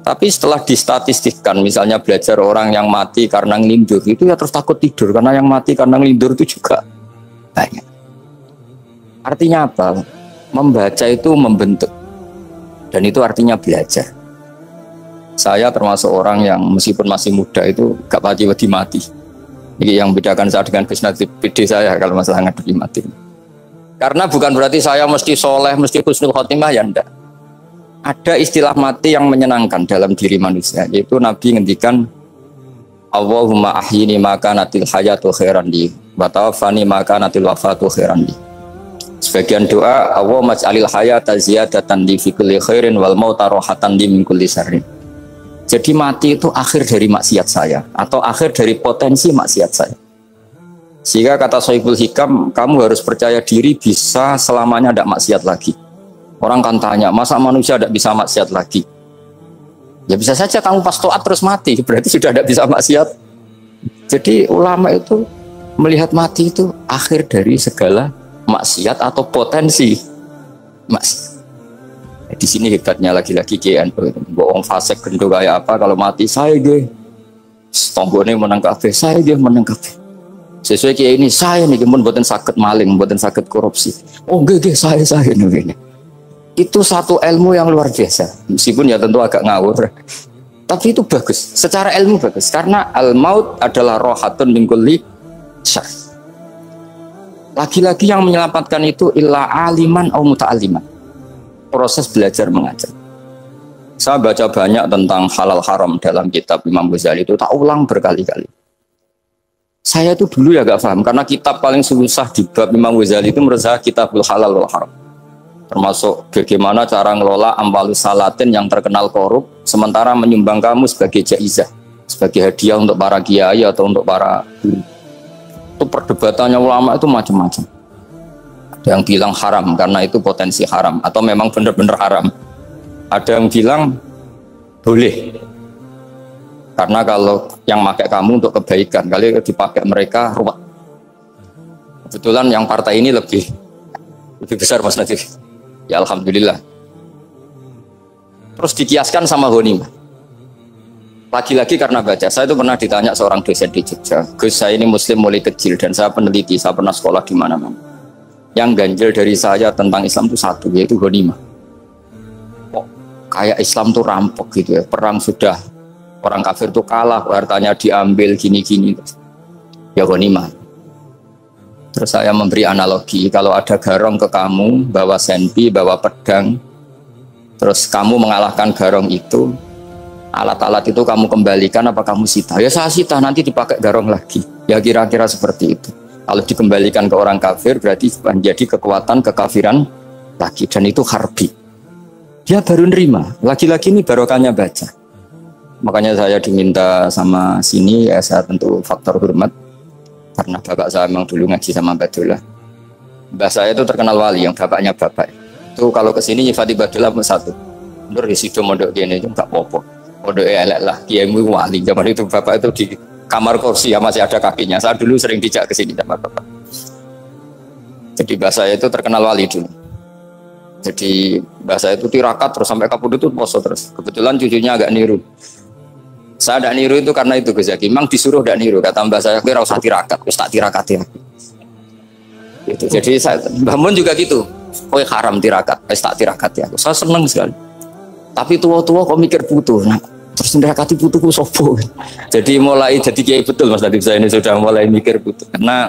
Tapi setelah distatistikkan, misalnya belajar orang yang mati karena ngelindur, itu ya terus takut tidur, karena yang mati karena ngelindur itu juga banyak. Artinya apa? Membaca itu membentuk, dan itu artinya belajar. Saya termasuk orang yang meskipun masih muda itu gak pati-pati mati. Ini yang membedakan saya dengan Gus Nadir PD saya kalau masalah ngadepi mati. Karena bukan berarti saya mesti soleh, mesti husnul khotimah, ya enggak. Ada istilah mati yang menyenangkan dalam diri manusia, yaitu Nabi ngendikan Allahumma ahyini maka natil hayatu khairan li wa tawaffani maka natil wafatu khairan li. Sebagian doa Allahumma maj'alil hayata ziyadatan li fi kulli khairin wal mauta rohatan li min kulli syarrin. Jadi mati itu akhir dari maksiat saya atau akhir dari potensi maksiat saya. Sehingga kata Sohibul Hikam, kamu harus percaya diri bisa selamanya tidak maksiat lagi. Orang kan tanya, masa manusia tidak bisa maksiat lagi? Ya bisa saja kamu pas taat terus mati, berarti sudah tidak bisa maksiat. Jadi ulama itu melihat mati itu akhir dari segala maksiat atau potensi maksiat. Di sini hebatnya lagi-lagi GNU, bohong fasik gendong kayak apa, kalau mati saya ge, tonggone menang kabeh, saya ge menang kabeh. Sesuai kayak ini saya nih, pun buatan sakit maling, buatan sakit korupsi. Oh ge saya nih. Itu satu ilmu yang luar biasa, meskipun ya tentu agak ngawur, tapi itu bagus. Secara ilmu bagus, karena al-maut adalah rohatun min kulli syarr. Lagi-lagi yang menyelamatkan itu illa aliman au muta'alliman. Proses belajar mengajar. Saya baca banyak tentang halal haram dalam kitab Imam Ghazali, itu tak ulang berkali-kali. Saya itu dulu ya gak paham, karena kitab paling susah di bab Imam Ghazali itu menurut saya kitabul halal wal haram. Termasuk bagaimana cara ngelola amwalus salatin yang terkenal korup, sementara menyumbang kamu sebagai jaizah, sebagai hadiah untuk para kiai atau untuk para guru. Itu perdebatannya ulama itu macam-macam. Ada yang bilang haram karena itu potensi haram atau memang benar-benar haram. Ada yang bilang boleh karena kalau yang pakai kamu untuk kebaikan, kali dipakai mereka ruwet. Kebetulan yang partai ini lebih besar Mas Nadir. Ya alhamdulillah. Terus dikiaskan sama ghanimah. Lagi-lagi karena baca, saya itu pernah ditanya seorang dosen di Jogja, Gus saya ini muslim mulai kecil dan saya peneliti, saya pernah sekolah di mana-mana. Yang ganjil dari saya tentang Islam itu satu, yaitu ghanimah. Kok kayak Islam tuh rampok gitu ya, perang sudah, orang kafir tuh kalah, hartanya diambil gini-gini. Ya ghanimah. Terus saya memberi analogi, kalau ada garong ke kamu, bawa senpi, bawa pedang, terus kamu mengalahkan garong itu, alat-alat itu kamu kembalikan apa kamu sita? Ya saya sita, nanti dipakai garong lagi. Ya kira-kira seperti itu. Kalau dikembalikan ke orang kafir berarti menjadi kekuatan kekafiran lagi, dan itu harbi. Dia baru nerima. Lagi-lagi ini barokahnya baca. Makanya saya diminta sama sini, ya saya tentu faktor hormat. Karena bapak saya memang dulu ngaji sama Badullah. Mbah saya itu terkenal wali, yang bapaknya bapak. Itu kalau kesini nyifati Badullah pun satu. Nur di situ mondok gini itu nggak apa-apa. Mondok elek lah, kiaimu wali. Zaman itu bapak itu di kamar kursi ya masih ada kakinya. Saya dulu sering dijak ke sini sama bapak. Jadi mbah saya itu terkenal wali dulu. Jadi mbah saya itu tirakat terus sampai kapundhut itu poso terus. Kebetulan cucunya agak niru. Saya tidak niru itu karena itu Gus Zaki. Memang disuruh tidak niru. Kata mbak saya, kira usah tirakat, terus tak tirakat ya. Gitu. Jadi saya, Mbah Mun juga gitu. Oh haram tirakat, terus tak tirakat ya. Saya senang sekali. Tapi tua-tua kok mikir putu. Nah, terus tirakati putuku sopo. Jadi mulai jadi kiai betul Mas Nadif, saya ini sudah mulai mikir putu. Karena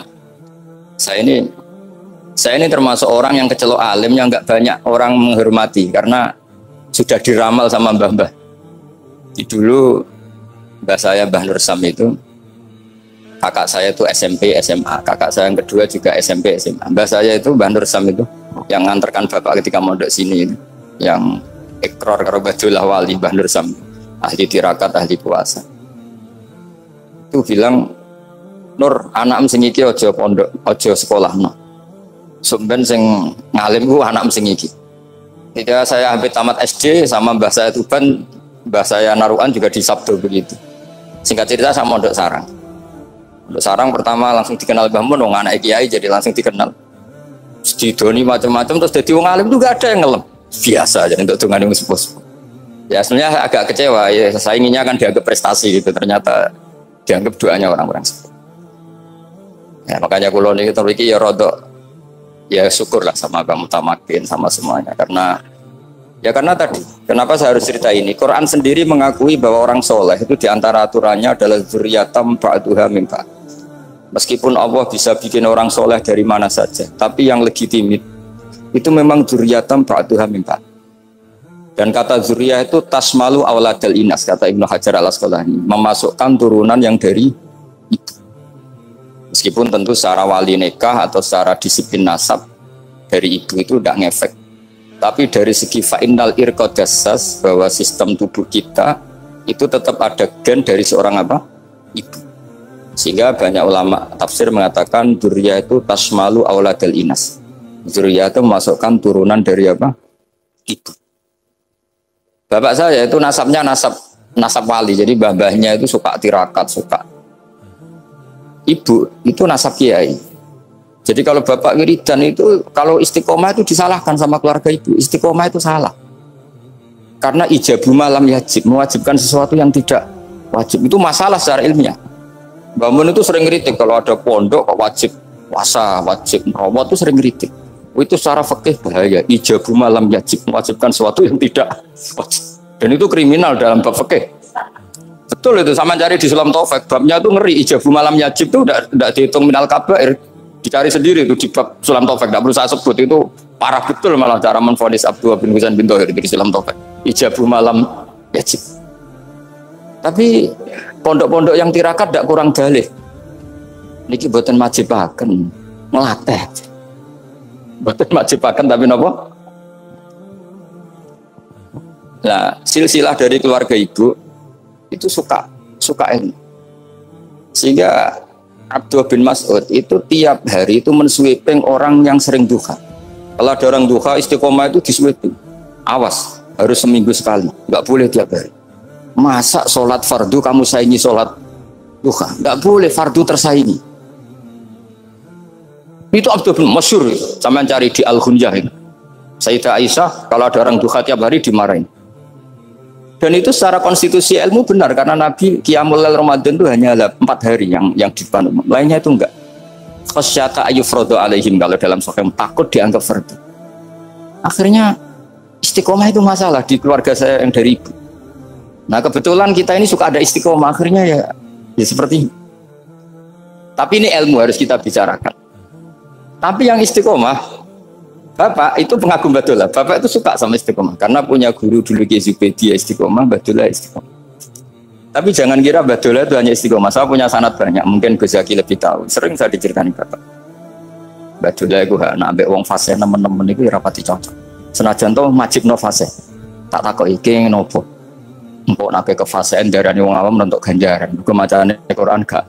saya ini termasuk orang yang kecelok alim yang nggak banyak orang menghormati karena sudah diramal sama mbah-mbah. Dulu mbah saya Mbah Nur Sam itu kakak saya itu SMP SMA, kakak saya yang kedua juga SMP SMA. Mbah saya itu Mbah Nur Sam itu yang nganterkan bapak ketika mondok sini itu, yang ikrar karo Badullah wali Mbah Nur Sam, ahli tirakat, ahli puasa. Itu bilang, Nur anak sing iki aja pondok, aja sekolahno. Sumben sing ngalim ku anak sing iki. Ketika saya hampir tamat SD sama mbah saya Tuban, mbah saya Naruan juga di Sabdo begitu. Singkat cerita sama Mondok Sarang. Mondok Sarang pertama langsung dikenal Mbah Mun, anak kiai jadi langsung dikenal. Didoni macam-macam terus jadi wong alim juga ada yang ngelem. Biasa aja untuk dengan yang sepuh. Ya sebenarnya agak kecewa ya, saya inginnya kan dianggap prestasi gitu, ternyata dianggap doanya orang-orang sepuh. Ya makanya kulo niki teriki ya rodok ya syukurlah sama Bang Mutamakin sama semuanya karena tadi kenapa saya harus cerita ini. Quran sendiri mengakui bahwa orang soleh itu diantara aturannya adalah dzurriyatam ba'duha min ba'd. Meskipun Allah bisa bikin orang soleh dari mana saja, tapi yang legitimit itu memang dzurriyatam ba'duha min ba'd. Dan kata dzurriyah itu tasmalu auladal inas, kata Ibnu Hajar al-Asqalani, memasukkan turunan yang dari itu. Meskipun tentu secara wali nikah atau secara disiplin nasab dari ibu itu tidak ngefek. Tapi dari segi fa'innal irqadassas, bahwa sistem tubuh kita itu tetap ada gen dari seorang apa? Ibu. Sehingga banyak ulama tafsir mengatakan dzurriyyah itu tasmalu auladal inas. Dzurriyyah itu memasukkan turunan dari apa? Ibu. Bapak saya itu nasabnya nasab wali. Jadi mbah-mbahnya itu suka tirakat, suka. Ibu itu nasab kiai. Jadi kalau bapak wiridan itu, kalau istiqomah itu disalahkan sama keluarga ibu. Istiqomah itu salah. Karena ijabu malam yajib, mewajibkan sesuatu yang tidak wajib. Itu masalah secara ilmiah. Mbah Mun itu sering kritik kalau ada pondok kok wajib puasa, wajib merawat itu sering kritik. Itu secara fikih bahaya. Ijabu malam yajib, mewajibkan sesuatu yang tidak wajib. Dan itu kriminal dalam bab fikih. Betul itu, sama cari di Sulam Taufik. Babnya itu ngeri, ijabu malam yajib itu tidak dihitung minal kabair. Dicari sendiri itu di bab Sulam Taufik, tidak perlu saya sebut, itu parah betul malah cara menvonis Abdullah bin Husain bin Thohir di Sulam Taufik. Ijabu malam yajib. Tapi pondok-pondok yang tirakat tidak kurang dalih. Niki boten majibaken, ngelatih. Boten majibaken tapi napa? Nah, silsilah dari keluarga ibu itu suka ilmu. Sehingga Abdullah bin Mas'ud itu tiap hari itu mensweeping orang yang sering duha. Kalau ada orang duha istiqomah itu disweeping. Awas, harus seminggu sekali, nggak boleh tiap hari. Masa sholat fardu kamu saingi sholat duha? Nggak boleh, fardu tersaingi. Itu Abdullah bin Masyhur, sama cari di Al-Khunyah itu. Sayyidah Aisyah kalau ada orang duha tiap hari dimarahin. Dan itu secara konstitusi ilmu benar, karena Nabi Qiyamul Lail Ramadan itu hanya 4 hari yang dipandu. Lainnya itu enggak. Khasyata ayyufradu alaihim, kalau dalam Sahih takut dianggap fardu. Akhirnya istiqomah itu masalah di keluarga saya yang dari ibu. Nah kebetulan kita ini suka ada istiqomah, akhirnya ya seperti ini. Tapi ini ilmu harus kita bicarakan. Tapi yang istiqomah, Bapak itu pengagum Badullah. Bapak itu suka sama istiqomah karena punya guru dulu Ki Zubaidi istiqomah, Badullah istiqomah. Tapi jangan kira Badullah itu hanya istiqomah. Saya punya sanad banyak, mungkin Gus Zaki lebih tahu. Sering saya diceritakan Bapak. Badullah itu nak ambek wong fasih nemen-nemen itu rapati cocok. Senajan to majibno fasih. Tak takoki iki nopo. Empuk nabe ke fasih darani wong awam untuk ganjaran. Muga macane Quran gak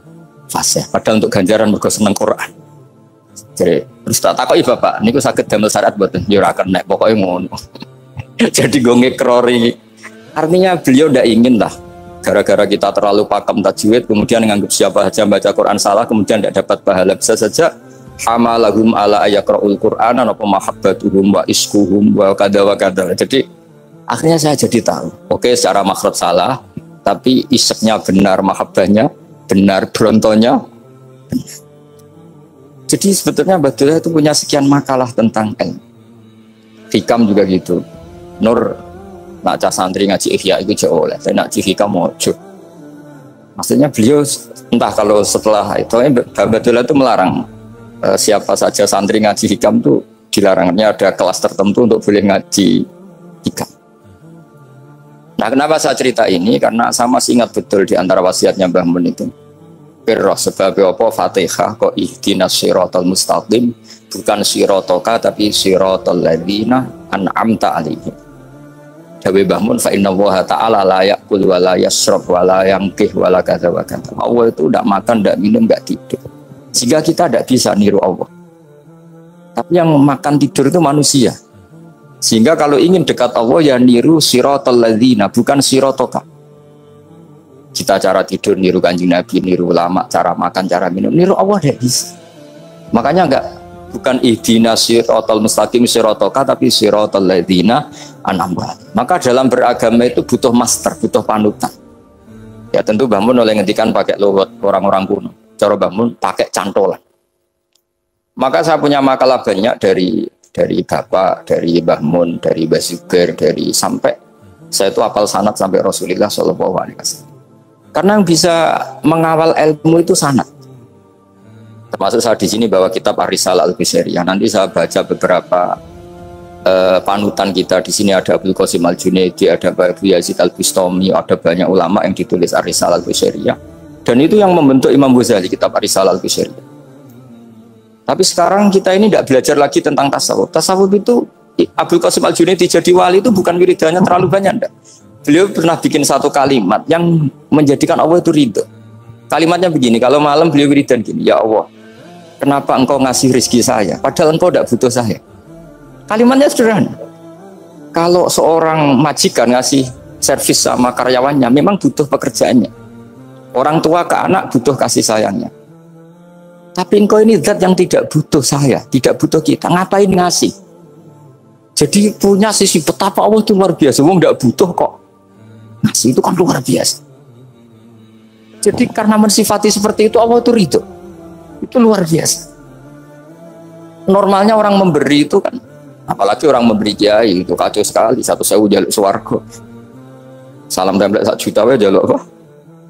fasih. Padahal untuk ganjaran mergo seneng Quran. Jadi terus tak takoki Bapak, niku saged damel syariat mboten? Ya ora kena, pokoke ngono. Jadi gue ngekrori. Artinya beliau ndak ingin lah gara-gara kita terlalu pakem tajwid kemudian menganggap siapa saja baca Quran salah kemudian tidak dapat pahala. Bisa saja hamalahum ala ayakraul Qur'an apa mahabbatuhum wa iskuhum wa kada wa kada. Jadi akhirnya saya jadi tahu. Oke, secara makhraj salah, tapi iseknya benar, mahabbahnya benar, brontonya benar. Jadi sebetulnya Abdullah itu punya sekian makalah tentang ilmu. Hikam juga gitu. Nur nak cah santri ngaji ihya itu jauh oleh, tapi nak ngaji hikam mojo. Maksudnya beliau entah kalau setelah itu Abdullah itu melarang siapa saja santri ngaji hikam itu dilarangnya ada kelas tertentu untuk boleh ngaji hikam. Nah, kenapa saya cerita ini? Karena saya masih ingat betul di antara wasiatnya Mbah Mun itu. Firroh sebab apa Fatihah kok ihdinas siratal mustaqim bukan siratoka tapi siratal ladzina an'amta alaihim. Dawe Mbah Mun fa inna Allaha ta'ala la ya'kul wa la yashrab wa la yamkih wa la kadza wa kadza. Allah itu tidak makan, tidak minum, tidak tidur. Sehingga kita tidak bisa niru Allah. Tapi yang makan tidur itu manusia. Sehingga kalau ingin dekat Allah ya niru siratal ladzina bukan siratoka. Kita cara tidur niru Kanjeng Nabi, niru ulama, cara makan, cara minum, niru Allah tidak bisa. Makanya enggak bukan ihdinas siratal mustaqim siratoka tapi siratal ladzina an'amta. Maka dalam beragama itu butuh master, butuh panutan. Ya tentu Mbah Mun oleh ngendikan pakai logot orang-orang kuno. Cara Mbah Mun pakai cantolan. Maka saya punya makalah banyak dari Bapak, dari Mbah Mun, dari Mbah Zubair, dari sampai saya itu hafal sanad sampai Rasulullah Shallallahu Alaihi Wasallam. Karena yang bisa mengawal ilmu itu sanad. Termasuk saya di sini bawa kitab Ar-Risalah Al-Qusairiyah. Nanti saya baca beberapa panutan kita. Di sini ada Abdul Qasim Al-Junaidi, ada Abu Yazid Al-Bustami, ada banyak ulama yang ditulis Ar-Risalah Al-Qusairiyah. Dan itu yang membentuk Imam Ghazali, kitab Ar-Risalah Al-Qusairiyah. Tapi sekarang kita ini tidak belajar lagi tentang tasawuf. Tasawuf itu Abdul Qasim Al-Junaidi jadi wali itu bukan wiridannya terlalu banyak, enggak. Beliau pernah bikin satu kalimat yang menjadikan Allah itu ridho. Kalimatnya begini, kalau malam beliau wiridan gini, ya Allah, kenapa engkau ngasih rezeki saya, padahal engkau tidak butuh saya. Kalimatnya sederhana. Kalau seorang majikan ngasih servis sama karyawannya, memang butuh pekerjaannya. Orang tua ke anak butuh kasih sayangnya. Tapi engkau ini zat yang tidak butuh saya, tidak butuh kita, ngapain ngasih? Jadi punya sisi betapa Allah itu luar biasa, wong tidak butuh kok. Ngasih itu kan luar biasa. Jadi karena mensifati seperti itu Allah itu ridho. Itu luar biasa. Normalnya orang memberi itu kan, apalagi orang memberi kiai itu kacau sekali. 1.000 jaluk swarga. Salam template 1 juta wae jaluk apa?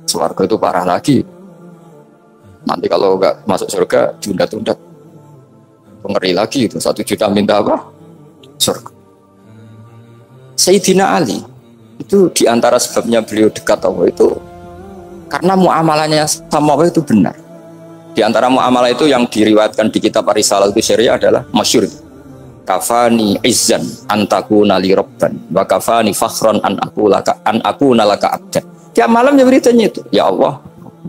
Swarga itu parah lagi. Nanti kalau enggak masuk surga tunda-tunda. Ngeri lagi itu 1 juta minta apa? Surga. Sayyidina Ali itu diantara sebabnya beliau dekat Allah itu karena muamalahnya sama Allah itu benar. Di antara muamalah itu yang diriwayatkan di kitab Ar-Risalah Al-Qusairiyah adalah masyhur. Kafani izzan antakuna li rabban wa kafani fakhran an akuna laka abdan. Tiap malam ya beritanya itu, ya Allah,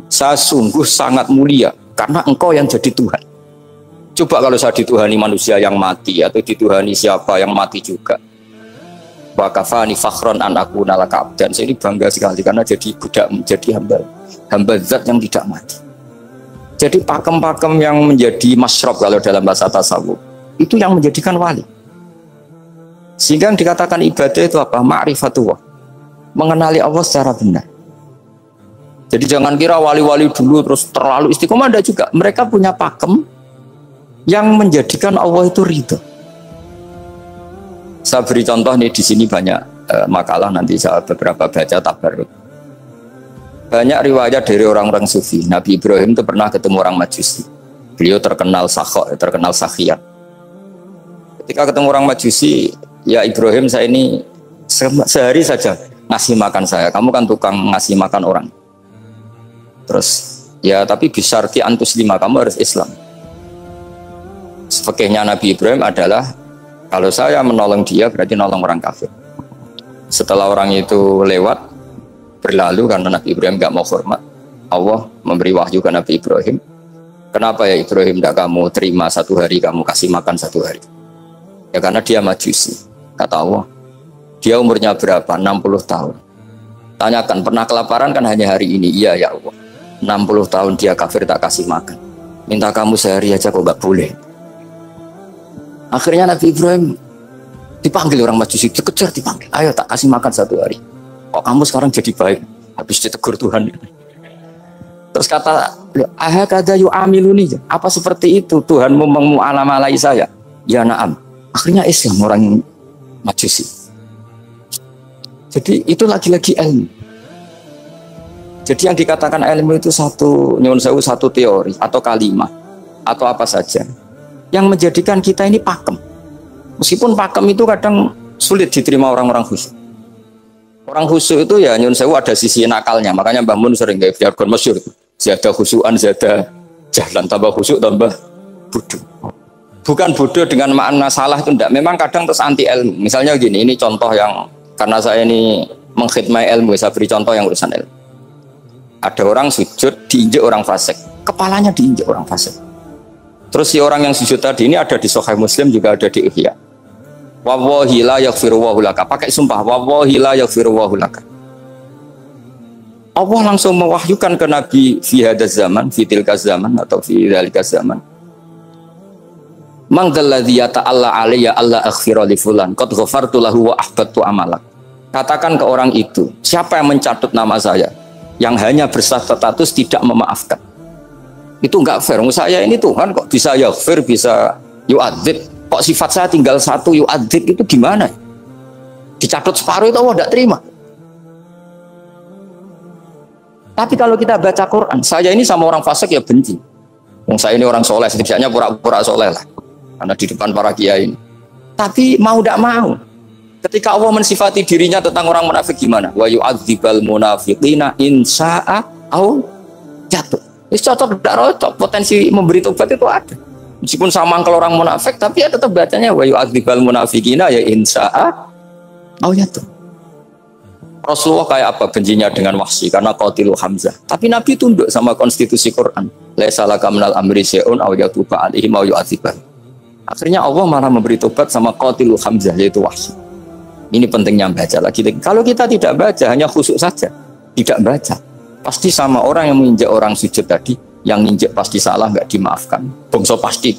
saya sungguh sangat mulia karena engkau yang jadi Tuhan. Coba kalau saya dituhani manusia yang mati atau dituhani siapa yang mati juga. Wa kafani fakhran an akuna laka abdan. Saya ini bangga sekali karena jadi budak, menjadi hamba zat yang tidak mati. Jadi pakem-pakem yang menjadi masyrab kalau dalam bahasa tasawuf itu yang menjadikan wali. Sehingga yang dikatakan ibadah itu apa? Ma'rifatullah, mengenali Allah secara benar. Jadi jangan kira wali-wali dulu terus terlalu istiqomah, ada juga. Mereka punya pakem yang menjadikan Allah itu ridho. Saya beri contoh nih di sini banyak makalah, nanti saya beberapa baca tabarruk. Banyak riwayat dari orang-orang sufi. Nabi Ibrahim itu pernah ketemu orang Majusi. Beliau terkenal sakhok, terkenal sakhiyat. Ketika ketemu orang Majusi, ya Ibrahim, saya ini sehari saja ngasih makan saya. Kamu kan tukang ngasih makan orang. Terus, ya tapi bisyarti antus lima, kamu harus Islam. Fikihnya Nabi Ibrahim adalah kalau saya menolong dia berarti nolong orang kafir. Setelah orang itu lewat berlalu karena Nabi Ibrahim nggak mau hormat, Allah memberi wahyu ke Nabi Ibrahim. Kenapa ya Ibrahim tidak kamu terima 1 hari, kamu kasih makan 1 hari? Ya karena dia majusi. Kata Allah, dia umurnya berapa? 60 tahun. Tanyakan, pernah kelaparan kan hanya hari ini? Iya ya Allah. 60 tahun dia kafir tak kasih makan. Minta kamu sehari aja kok gak boleh. Akhirnya Nabi Ibrahim dipanggil orang majusi, dikejar dipanggil. Ayo tak kasih makan 1 hari. Kok kamu sekarang jadi baik? Habis ditegur Tuhan. Terus kata, ahakada yu'amiluni, apa seperti itu Tuhanmu mengu'alamalai saya? Ya na'am. Akhirnya Islam orang majusi. Jadi itu lagi-lagi ilmu. Jadi yang dikatakan ilmu itu satu teori atau kalimat atau apa saja yang menjadikan kita ini pakem. Meskipun pakem itu kadang sulit diterima orang-orang khusyuk. Orang khusyuk itu ya nyun sewu ada sisi nakalnya, makanya Mbah Mun sering gaya jargon masyhur. Zada khusyuan, zada jalan, tambah khusyuk tambah bodoh. Bukan bodoh dengan makna salah itu enggak. Memang kadang terus anti ilmu. Misalnya gini, ini contoh yang karena saya ini mengkhidmati ilmu, saya beri contoh yang urusan ilmu. Ada orang sujud diinjek orang fasik, kepalanya diinjek orang fasik. Terus si orang yang sujud tadi ini ada di Sahih Muslim, juga ada di Ihya. Wallahi la yaghfiru wallahu laka. Pakai sumpah, wallahi la yaghfiru wallahu laka. Allah langsung mewahyukan ke Nabi fi hadzal zaman, fi tilka zaman atau fi dzalika zaman. Man dzalladzi yata'alla alayya alla aghfira li fulan qad ghafartu lahu wa ahbattu amalak. Katakan ke orang itu, siapa yang mencatut nama saya yang hanya berstatus tidak memaafkan. Itu enggak fair. Saya ini Tuhan kok bisa yaghfir, bisa yu'adzib. Kok sifat saya tinggal 1 yu'adzib, itu gimana? Dicatut separuh itu Allah tidak terima. Tapi kalau kita baca Quran, saya ini sama orang fasik ya benci. Saya ini orang soleh, setidaknya pura-pura soleh lah. Karena di depan para kiai ini. Tapi mau tidak mau. Ketika Allah mensifati dirinya tentang orang munafik gimana? Wa yu'adzibal munafiqina in sya'a au jatuh. Ini cocok tidak cocok, potensi memberi tobat itu ada. Meskipun sama kalau orang munafik, tapi ya tetap bacanya wa yu'adzibal munafiqina ya in sya'a au jatuh. Rasulullah kayak apa bencinya dengan Wahsy karena qatilu Hamzah. Tapi Nabi tunduk sama konstitusi Quran. Laisa laka minal amri syai'un aw yatuba alaihim aw yu'adzibah. Akhirnya Allah malah memberi tobat sama qatilu Hamzah yaitu Wahsy. Ini pentingnya baca lagi. Kalau kita tidak baca, hanya khusyuk saja, tidak baca, pasti sama orang yang menginjak orang sujud tadi, yang injak pasti salah, nggak dimaafkan. Bongso pasti.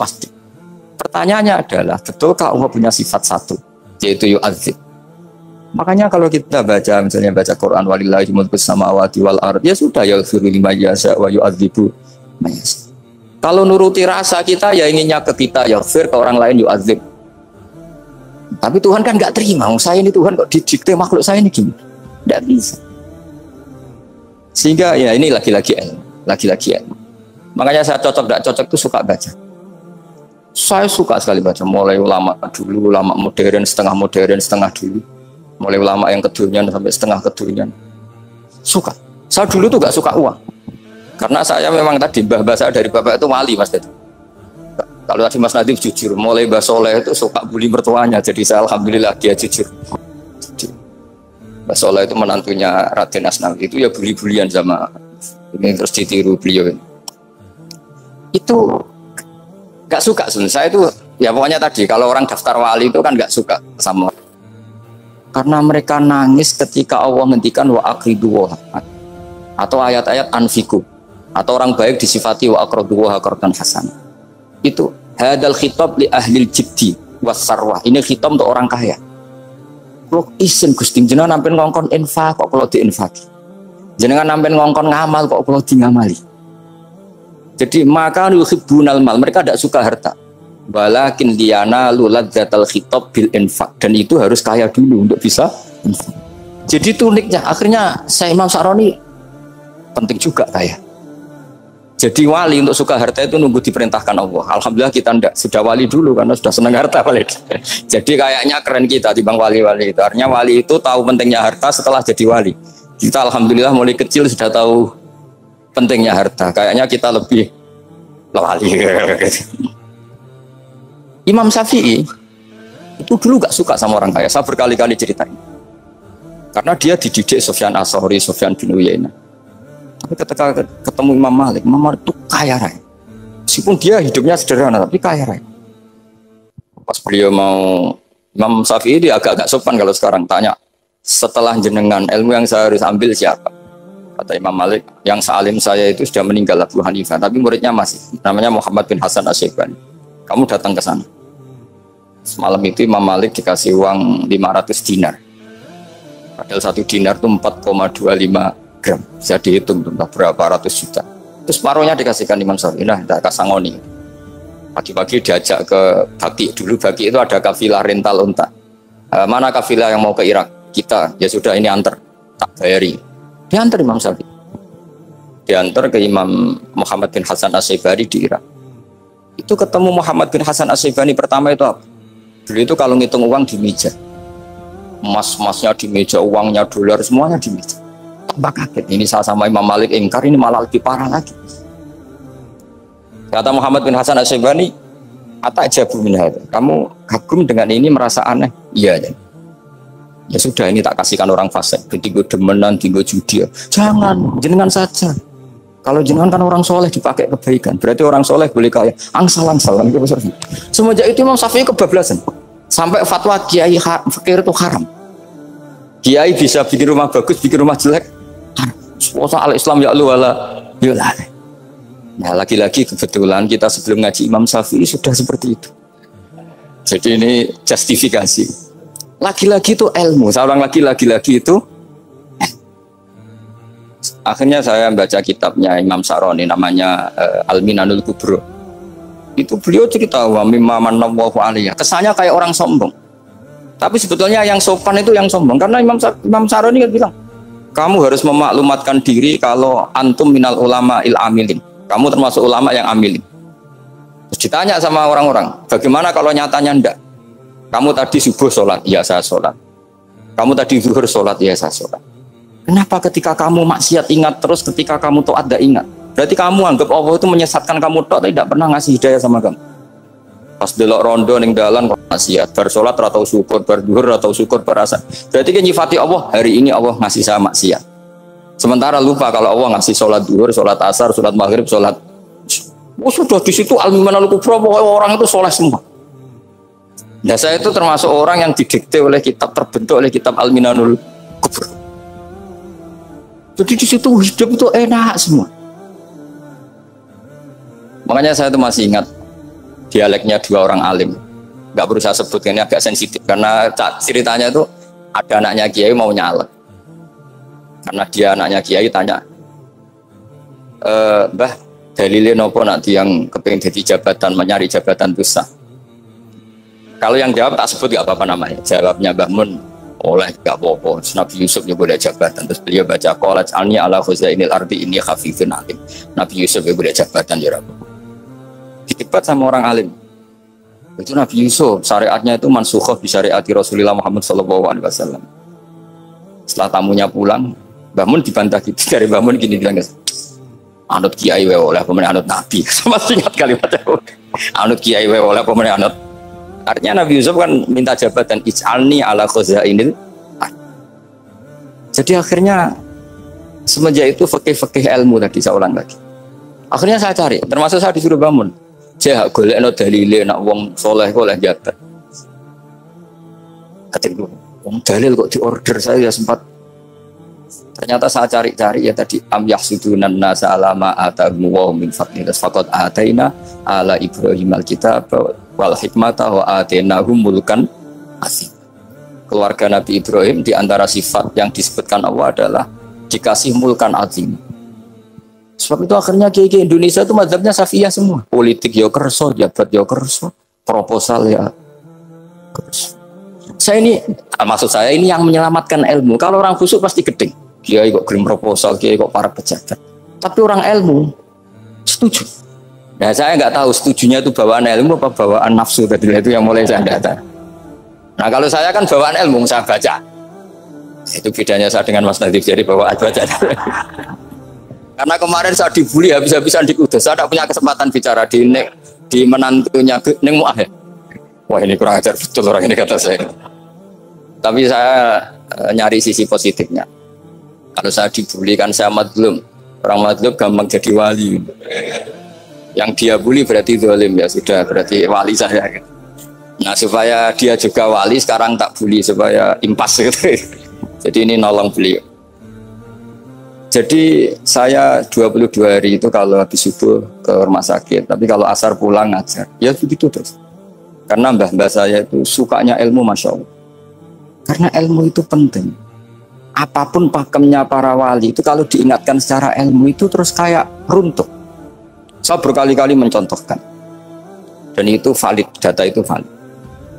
Pertanyaannya adalah, betulkah Allah punya sifat 1, yaitu yu'adzib? Makanya kalau kita baca, misalnya baca Quran, walillahi mulkus samawati wal ard, ya sudah, yaghfiru liman yasha wa yu'adzibu man yasha. Kalau nuruti rasa kita, ya inginnya ke kita, yaghfir, ke orang lain yu'adzib. Tapi Tuhan kan nggak terima. Saya ini Tuhan kok didikte makhluk saya ini gini? Nggak bisa. Sehingga ya ini lagi-lagi ilmu. Makanya saya cocok nggak cocok itu suka baca. Saya suka sekali baca. Mulai ulama dulu, ulama modern, setengah dulu. Mulai ulama yang kedunian sampai setengah kedunian. Suka. Saya dulu tuh nggak suka uang. Karena saya memang tadi mbah saya dari bapak itu wali mas itu. Kalau tadi Mas Nadif jujur, mulai Mbah Soleh itu suka bully mertuanya, jadi saya alhamdulillah dia jujur. Mbah Soleh itu menantunya Raden Asnawi, itu ya bully-bulian sama ini terus ditiru beliau. Itu nggak suka saya itu ya pokoknya tadi kalau orang daftar wali itu kan nggak suka sama karena mereka nangis ketika Allah menghentikan wa aqridu atau ayat-ayat anfiku atau orang baik disifati wa aqridu wa qardan hasan. Itu hadal khitab li ahlil jibdi wasarwah. Ini khitab untuk orang kaya. Kalau isin Gusti jenengan nampen ngongkon infak kok kalau diinfaki. Jenengan nampen ngongkon ngamal kok kalau di ngamali. Jadi maka yuhibbunal mal, mereka tidak suka harta. Walakin liyana luladzatal khitab bil infak, dan itu harus kaya dulu untuk bisa infak. Jadi itu uniknya. Akhirnya saya Imam Sa'roni penting juga kaya. Jadi wali untuk suka harta itu nunggu diperintahkan Allah. Alhamdulillah kita enggak, sudah wali dulu karena sudah senang harta wali. Jadi kayaknya keren kita dibanding wali-wali itu. Artinya wali itu tahu pentingnya harta setelah jadi wali. Kita alhamdulillah mulai kecil sudah tahu pentingnya harta. Kayaknya kita lebih wali. Imam Syafi'i itu dulu gak suka sama orang kaya. Saya berkali-kali ceritain. Karena dia dididik Sufyan As-Tsauri, Sufyan bin Uyainah. Tapi ketika ketemu Imam Malik itu kaya raya. Meskipun dia hidupnya sederhana, tapi kaya raya. Pas beliau mau, Imam Syafi'i dia agak-agak sopan kalau sekarang tanya, setelah jenengan ilmu yang saya harus ambil siapa? Kata Imam Malik, yang sealim saya itu sudah meninggal Abu Hanifah, tapi muridnya masih, namanya Muhammad bin Hasan Asy-Syaibani. Kamu datang ke sana. Semalam itu Imam Malik dikasih uang 500 dinar. Padahal 1 dinar itu 4,25 gram. Bisa dihitung entah berapa ratus juta. Terus separuhnya dikasihkan Imam Syafi'i. Nah, kita kasangoni. Pagi-pagi diajak ke Baki. Dulu Baki itu ada kafilah rental unta. Mana kafilah yang mau ke Irak? Kita. Ya sudah, ini antar. Tak bayari. Diantar Imam Syafi'i. Diantar ke Imam Muhammad bin Hasan Asy-Syaibani di Irak. Itu ketemu Muhammad bin Hasan Asy-Syaibani pertama itu apa? Dulu itu kalau ngitung uang di meja. Emas-emasnya di meja, uangnya dolar, semuanya di meja. Tambah kaget. Ini saya sama Imam Malik ingkar, ini malah lebih parah lagi. Kata Muhammad bin Hasan Asy-Syaibani, "Atajabu min hadza." Kamu kagum dengan ini, merasa aneh? Iya. Ya sudah, ini tak kasihkan orang fasik. Tinggo demenan, tinggo judi. Jangan, jenengan saja. Kalau jenengan kan orang soleh dipakai kebaikan. Berarti orang soleh boleh kaya. Angsal-angsal. Semenjak itu Imam Syafi'i kebablasan. Sampai fatwa kiai fakir itu haram. Kiai bisa bikin rumah bagus, bikin rumah jelek. Haram. Al-Islam ya Allah wala yullah. Nah, lagi-lagi kebetulan kita sebelum ngaji Imam Syafi'i sudah seperti itu. Jadi ini justifikasi. Lagi-lagi itu ilmu. Saya ulang lagi-lagi itu. Akhirnya saya baca kitabnya Imam Saroni namanya Al-Minanul Kubro. Itu beliau cerita wa mimma manallahu alaihi. Kesannya kayak orang sombong. Tapi sebetulnya yang sopan itu yang sombong. Karena Imam Saroni kan bilang, kamu harus memaklumatkan diri kalau antum minal ulama il amilin. Kamu termasuk ulama yang amilin. Terus ditanya sama orang-orang, bagaimana kalau nyatanya enggak? Kamu tadi subuh sholat, ya saya sholat. Kamu tadi zuhur sholat, ya saya sholat. Kenapa ketika kamu maksiat ingat terus, ketika kamu taat tidak ingat? Berarti kamu anggap Allah itu menyesatkan kamu tok, tidak pernah ngasih hidayah sama kamu. Pas delok rondo ning dalan kok maksiat, bar sholat atau syukur, bar zuhur atau syukur, berasa. Berarti kan nyifati Allah, hari ini Allah ngasih saya maksiat. Sementara lupa kalau Allah ngasih sholat zuhur, sholat asar, sholat maghrib, sholat. Oh, sudah di situ Al-Minanul Kubro, orang itu soleh semua. Nah, saya itu termasuk orang yang didikte oleh kitab, terbentuk oleh kitab Al-Minanul Kubro. Jadi di situ hidup itu enak semua. Makanya saya itu masih ingat dialeknya dua orang alim. Gak perlu saya sebut, ini agak sensitif karena ceritanya itu ada anaknya kiai mau nyalek. Karena dia anaknya kiai tanya, Mbah, dalilnya nopo nanti yang kepingin jadi jabatan, mencari jabatan besar. Kalau yang jawab tak sebut gak apa-apa namanya. Jawabnya Mbah Mun, oleh gak apa-apa. Nabi Yusuf juga boleh jabatan. Terus beliau baca qalat alni ala khuzainil ardi ini khafifun alim. Nabi Yusuf juga boleh jabatan ya Rabbi. Didebat sama orang alim. Itu Nabi Yusuf syariatnya itu mansukhoh bi syariati Rasulullah Muhammad SAW. Setelah tamunya pulang, Mbah Mun dibantah gitu. Dari Mbah Mun gini bilang, anut kiai wae oleh pemenang anut Nabi. Sama ingat kalimatnya. Anut kiai wae oleh pemenang anut. Artinya Nabi Yusuf kan minta jabatan ij'alni ala khuzainil. Jadi akhirnya semenjak itu fikih ilmu tadi saya ulang lagi. Akhirnya saya cari, termasuk saya disuruh bangun. Saya golekno dalile nak wong soleh kok oleh jabat. Katanya wong dalil kok diorder, saya sempat. Ternyata saya cari-cari ya tadi am yahsudunan nasa alama atahum wa min fadlin faqad ataina ala Ibrahim alkitab wal hikmata wa atainahum mulkan azim. Keluarga Nabi Ibrahim di antara sifat yang disebutkan Allah adalah dikasih mulkan azim. Sebab itu akhirnya kiai Indonesia itu mazhabnya Syafi'iyah semua. Politik ya kerso, jabat ya kerso, proposal ya kerso. Saya ini, maksud saya ini yang menyelamatkan ilmu. Kalau orang busuk pasti gedeng. Kiai kok kirim proposal, kiai kok para pejabat. Tapi orang ilmu setuju. Nah, saya nggak tahu setujunya itu bawaan ilmu apa bawaan nafsu tadi, itu yang mulai saya data. Nah, kalau saya kan bawaan ilmu, saya baca. Itu bedanya saya dengan Mas Nadif, jadi bawaan baca. Karena kemarin saya dibully habis-habisan di Kudus, saya tidak punya kesempatan bicara di menantunya Neng Mu'ah. Wah, ini kurang ajar betul orang ini kata saya. Tapi saya nyari sisi positifnya. Kalau saya dibully kan saya madlum. Orang madhab gampang jadi wali. Yang dia bully berarti zalim ya sudah berarti wali saya. Nah supaya dia juga wali sekarang tak bully supaya impas gitu. Jadi ini nolong beliau. Jadi saya 22 hari itu kalau habis subuh ke rumah sakit, tapi kalau asar pulang ngajar. Ya begitu terus. Karena mbah-mbah saya itu sukanya ilmu, Masya Allah. Karena ilmu itu penting. Apapun pakemnya para wali itu kalau diingatkan secara ilmu itu terus kayak runtuh. Saya berkali-kali mencontohkan. Dan itu valid, data itu valid.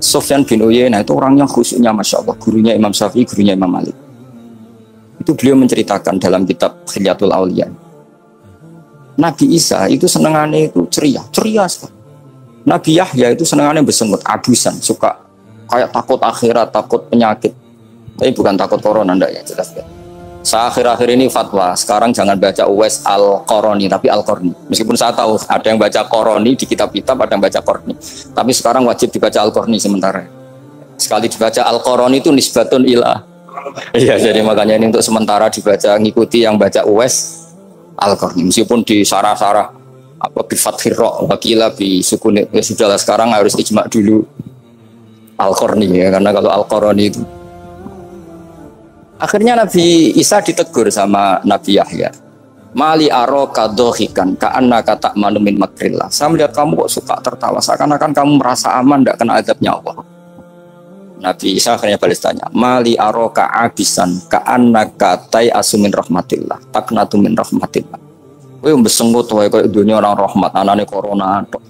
Sufyan bin Uyainah itu orangnya khusyuknya Masya Allah. Gurunya Imam Syafi'i, gurunya Imam Malik. Itu beliau menceritakan dalam kitab Hilyatul Auliya. Nabi Isa itu senengannya itu ceria sekali. Nabi Yahya itu senengannya bersengut, abusan, suka kayak takut akhirat, takut penyakit. Tapi bukan takut corona, enggak ya, jelas ya. Saya akhir-akhir ini fatwa, sekarang jangan baca Uwais Al-Qarani, tapi Al-Qarni. Meskipun saya tahu ada yang baca Qarani di kitab-kitab, ada yang baca Qarni. Tapi sekarang wajib dibaca Al-Qarni sementara. Sekali dibaca Al-Qarani itu nisbatun ilah. Iya, jadi makanya ini untuk sementara dibaca, ngikuti yang baca Uwais Al-Qarni. Meskipun di sarah-sarah apa bi fathir ra wakila bi sukun, ya sudahlah sekarang harus ijma dulu Al-Qarni ya, karena kalau Al-Qarani itu akhirnya Nabi Isa ditegur sama Nabi Yahya. Mali aroka dohikan ka'annaka ta'manu min makrillah. Saya melihat kamu kok suka tertawa, seakan-akan kamu merasa aman tidak kena azabnya Allah. Nabi Isa akhirnya balas tanya, Mali aroka abisan ka'annaka tai'asu min rahmatillah taknatu min rahmatillah. Kowe mbesenggut wae koyo dunya orang rahmat, anane corona tok.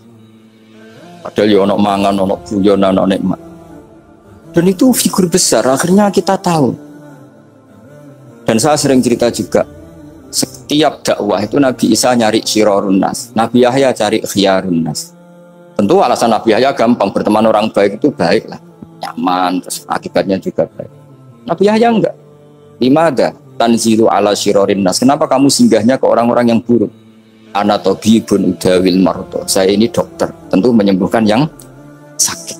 Padahal yo ono mangan, ono guyon, ono nikmat. Dan itu figur besar, akhirnya kita tahu. Dan saya sering cerita juga, setiap dakwah itu Nabi Isa nyari syirorun nas, Nabi Yahya cari khiyarun nas. Tentu alasan Nabi Yahya gampang, berteman orang baik itu baik lah, nyaman, terus akibatnya juga baik. Nabi Yahya enggak. Limada tanzilu ala syirorin nas. Kenapa kamu singgahnya ke orang-orang yang buruk? Ana tabibun udawil marto. Saya ini dokter, tentu menyembuhkan yang sakit.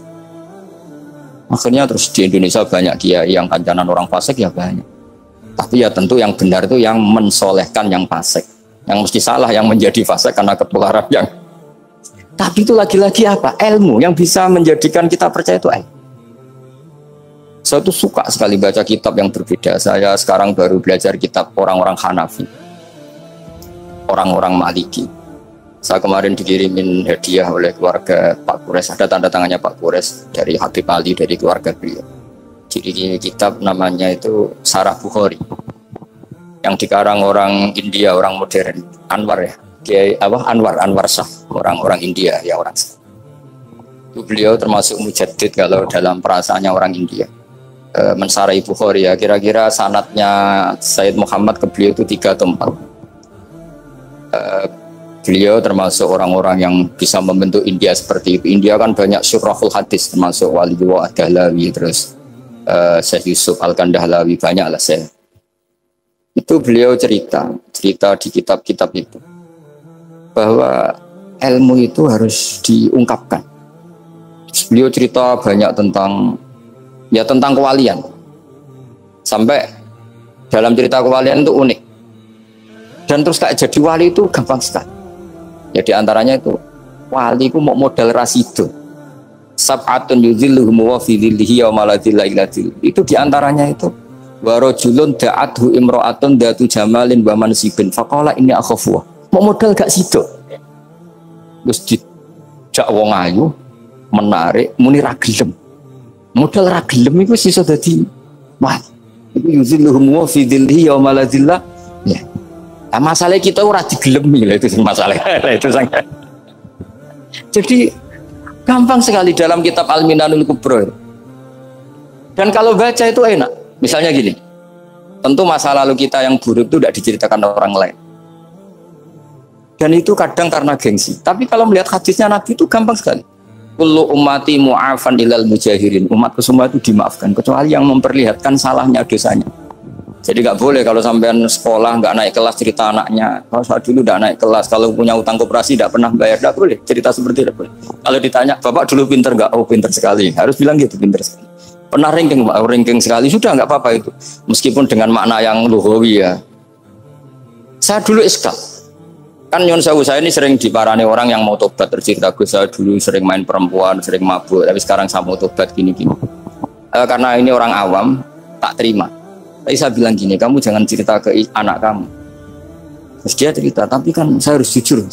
Akhirnya terus di Indonesia banyak kiai yang kancanan orang fasik ya banyak. Tapi ya tentu yang benar itu yang mensolehkan yang fasik. Yang mesti salah yang menjadi fasik karena ketularan yang. Tapi itu lagi-lagi apa? Ilmu yang bisa menjadikan kita percaya itu ilmu. Saya tuh suka sekali baca kitab yang berbeda. Saya sekarang baru belajar kitab orang-orang Hanafi, orang-orang Maliki. Saya kemarin dikirimin hadiah oleh keluarga Pak Kures. Ada tanda tangannya Pak Kures dari Habib Ali, dari keluarga beliau. Jadi kitab namanya itu Sarah Bukhari, yang dikarang orang India, orang modern, Anwar ya, Anwar Shah, orang India ya, orang Shah. Itu beliau termasuk mujaddid kalau dalam perasaannya orang India. Mensarai Bukhari ya, kira-kira sanadnya Sayyid Muhammad ke beliau itu 3 atau 4. Beliau termasuk orang-orang yang bisa membentuk India seperti itu. India kan banyak syurahul hadis, termasuk Waliullah Dahlawi, terus Syekh Yusuf Al-Kandahlawi, banyak lah saya. Itu beliau cerita di kitab-kitab itu bahwa ilmu itu harus diungkapkan. Beliau cerita banyak tentang kewalian. Sampai dalam cerita kewalian itu unik. Dan terus kayak jadi wali itu gampang sekali. Ya di antaranya itu wali itu mau modal rasido. Sab'atun yudhilluhum wa fi dhillihi wa la dhilla illa dhill. Itu diantaranya itu wa rajulun da'athu imra'atun datu jamalin wa mansibin faqala inni akhafu. Mau modal gak sido. Terus dijak wong ayu menarik muni ra gelem. Modal ra gelem iku iso dadi wah. Iku yudhilluhum wa fi dhillihi wa la dhilla. Ya. Nah, masalah kita ora digelemi lah, itu masalah. Itu sangat. Jadi gampang sekali dalam kitab Al-Minanul Kubra. Dan kalau baca itu enak. Misalnya gini, tentu masa lalu kita yang buruk itu tidak diceritakan orang lain. Dan itu kadang karena gengsi. Tapi kalau melihat hadisnya Nabi itu gampang sekali. Kullu ummati mu'afan ilal mujahirin. Umatku semua itu dimaafkan, kecuali yang memperlihatkan salahnya dosanya. Jadi nggak boleh kalau sampean sekolah nggak naik kelas cerita anaknya. Kalau saat dulu nggak naik kelas, kalau punya utang koperasi tidak pernah bayar, nggak boleh cerita seperti itu. Kalau ditanya, bapak dulu pinter nggak? Oh pinter sekali. Harus bilang gitu, pinter sekali. Pernah ranking sekali, sudah nggak apa-apa itu. Meskipun dengan makna yang lughawi ya. Saya dulu iskal. Kan nyon sewu saya ini sering diparani orang yang mau tobat tercerita Gus, saya dulu sering main perempuan, sering mabuk, tapi sekarang saya mau tobat gini-gini. Karena ini orang awam, tak terima. Tapi saya bilang gini, kamu jangan cerita ke anak kamu. Terus dia cerita, tapi kan saya harus jujur.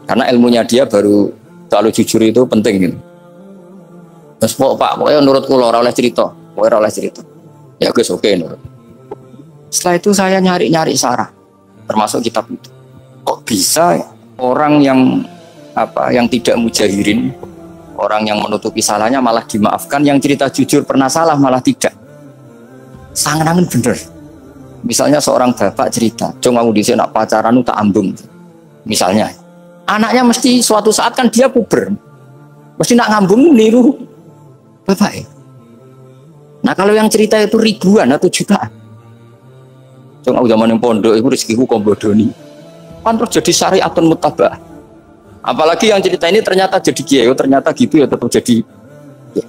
Karena ilmunya dia baru selalu jujur itu penting gitu. Terus pokoknya nurut kula ora oleh cerita, ora oleh cerita. Ya Gus oke nurut. Setelah itu saya nyari-nyari sarah, termasuk kitab itu. Kok bisa orang yang tidak mujahirin, orang yang menutupi salahnya malah dimaafkan, yang cerita jujur pernah salah malah tidak. Sangat bener. Misalnya seorang bapak cerita, "Cung aku dhisik nak pacaran tak ambung." Misalnya, anaknya mesti suatu saat kan dia puber. Mesti nak ngambung niru bapak. Nah, kalau yang cerita itu ribuan atau jutaan. Cung aku zaman yang pondok itu rezekiku kombodoni. Kan terus jadi syariatun mutabah. Apalagi yang cerita ini ternyata jadi kiai, ternyata gitu ya tetap jadi. Ya.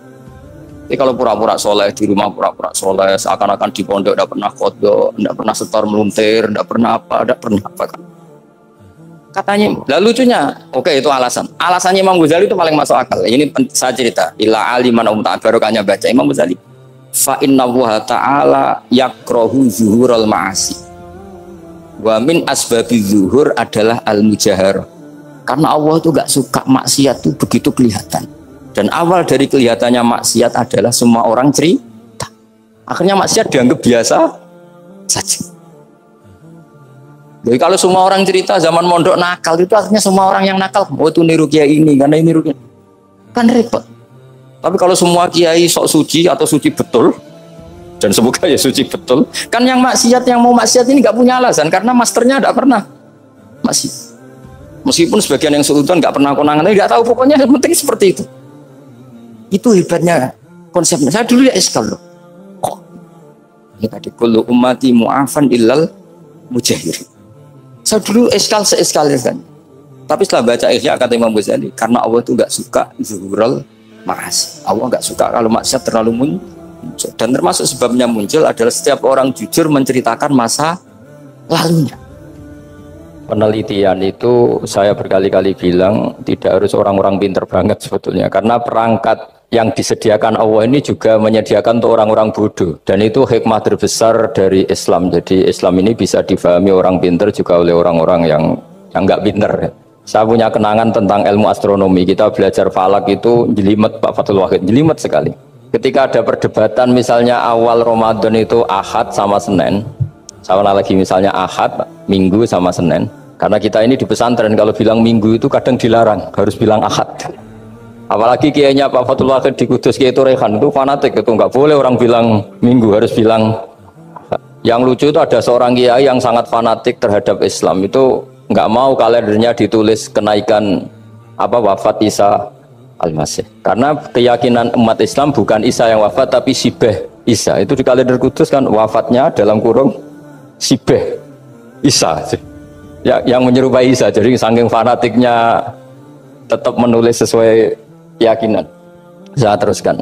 Jadi kalau pura-pura soleh di rumah pura-pura soleh, seakan-akan di pondok tidak pernah kodok, tidak pernah setor meluntir, tidak pernah apa kan. Katanya, lalu lucunya, oke itu alasan. Alasannya Imam Ghazali itu paling masuk akal. Ini saya cerita. Ila aliman barokahnya baca Imam Ghazali. Fa inna Allaha ta'ala yakrahu zuhurul ma'asi. Wa min asbabi zuhur adalah al-mujaharah. Karena Allah itu gak suka maksiat itu begitu kelihatan. Dan awal dari kelihatannya maksiat adalah semua orang cerita. Akhirnya maksiat dianggap biasa saja. Jadi kalau semua orang cerita zaman mondok nakal itu akhirnya semua orang yang nakal, oh itu niru kiai ini, karena ini niru kiai. Kan repot. Tapi kalau semua kiai sok suci atau suci betul, dan semoga ya suci betul. Kan yang maksiat, yang mau maksiat ini nggak punya alasan karena masternya nggak pernah maksiat. Meskipun sebagian yang seudon nggak pernah konangan, nggak tahu pokoknya yang penting seperti itu. Itu hebatnya konsepnya. Saya dulu ya iskal loh. Kok? Ini tadi kullu ummati mu'afan illal mujahir. Saya dulu iskal kan. Tapi setelah baca Ihya kata Imam Ghazali, karena Allah itu nggak suka zuhurul ma'asi. Allah nggak suka kalau maksiat terlalu muncul. Dan termasuk sebabnya muncul adalah setiap orang jujur menceritakan masa lalunya. Penelitian itu saya berkali-kali bilang tidak harus orang-orang pinter banget sebetulnya, karena perangkat yang disediakan Allah ini juga menyediakan untuk orang-orang bodoh, dan itu hikmah terbesar dari Islam. Jadi Islam ini bisa difahami orang pinter juga oleh orang-orang yang nggak pinter. Saya punya kenangan tentang ilmu astronomi, kita belajar falak itu jelimet Pak Fathul Wahid, jelimet sekali. Ketika ada perdebatan misalnya awal Ramadan itu Ahad sama Senin, sama lagi misalnya Ahad, Minggu sama Senin. Karena kita ini di pesantren kalau bilang Minggu itu kadang dilarang, harus bilang Ahad. Apalagi kiainya Pak Fathul Wahid di Kudus, Kiai Turehan itu fanatik, itu nggak boleh orang bilang Minggu, harus bilang Ahad. Yang lucu itu ada seorang kiai yang sangat fanatik terhadap Islam, itu nggak mau kalendernya ditulis kenaikan wafat Isa Al-Masih, karena keyakinan umat Islam bukan Isa yang wafat tapi Sibeh Isa. Itu di kalender Kudus kan wafatnya dalam kurung Sibeh Isa ya, yang menyerupai Isa. Jadi saking fanatiknya tetap menulis sesuai keyakinan. Saya teruskan.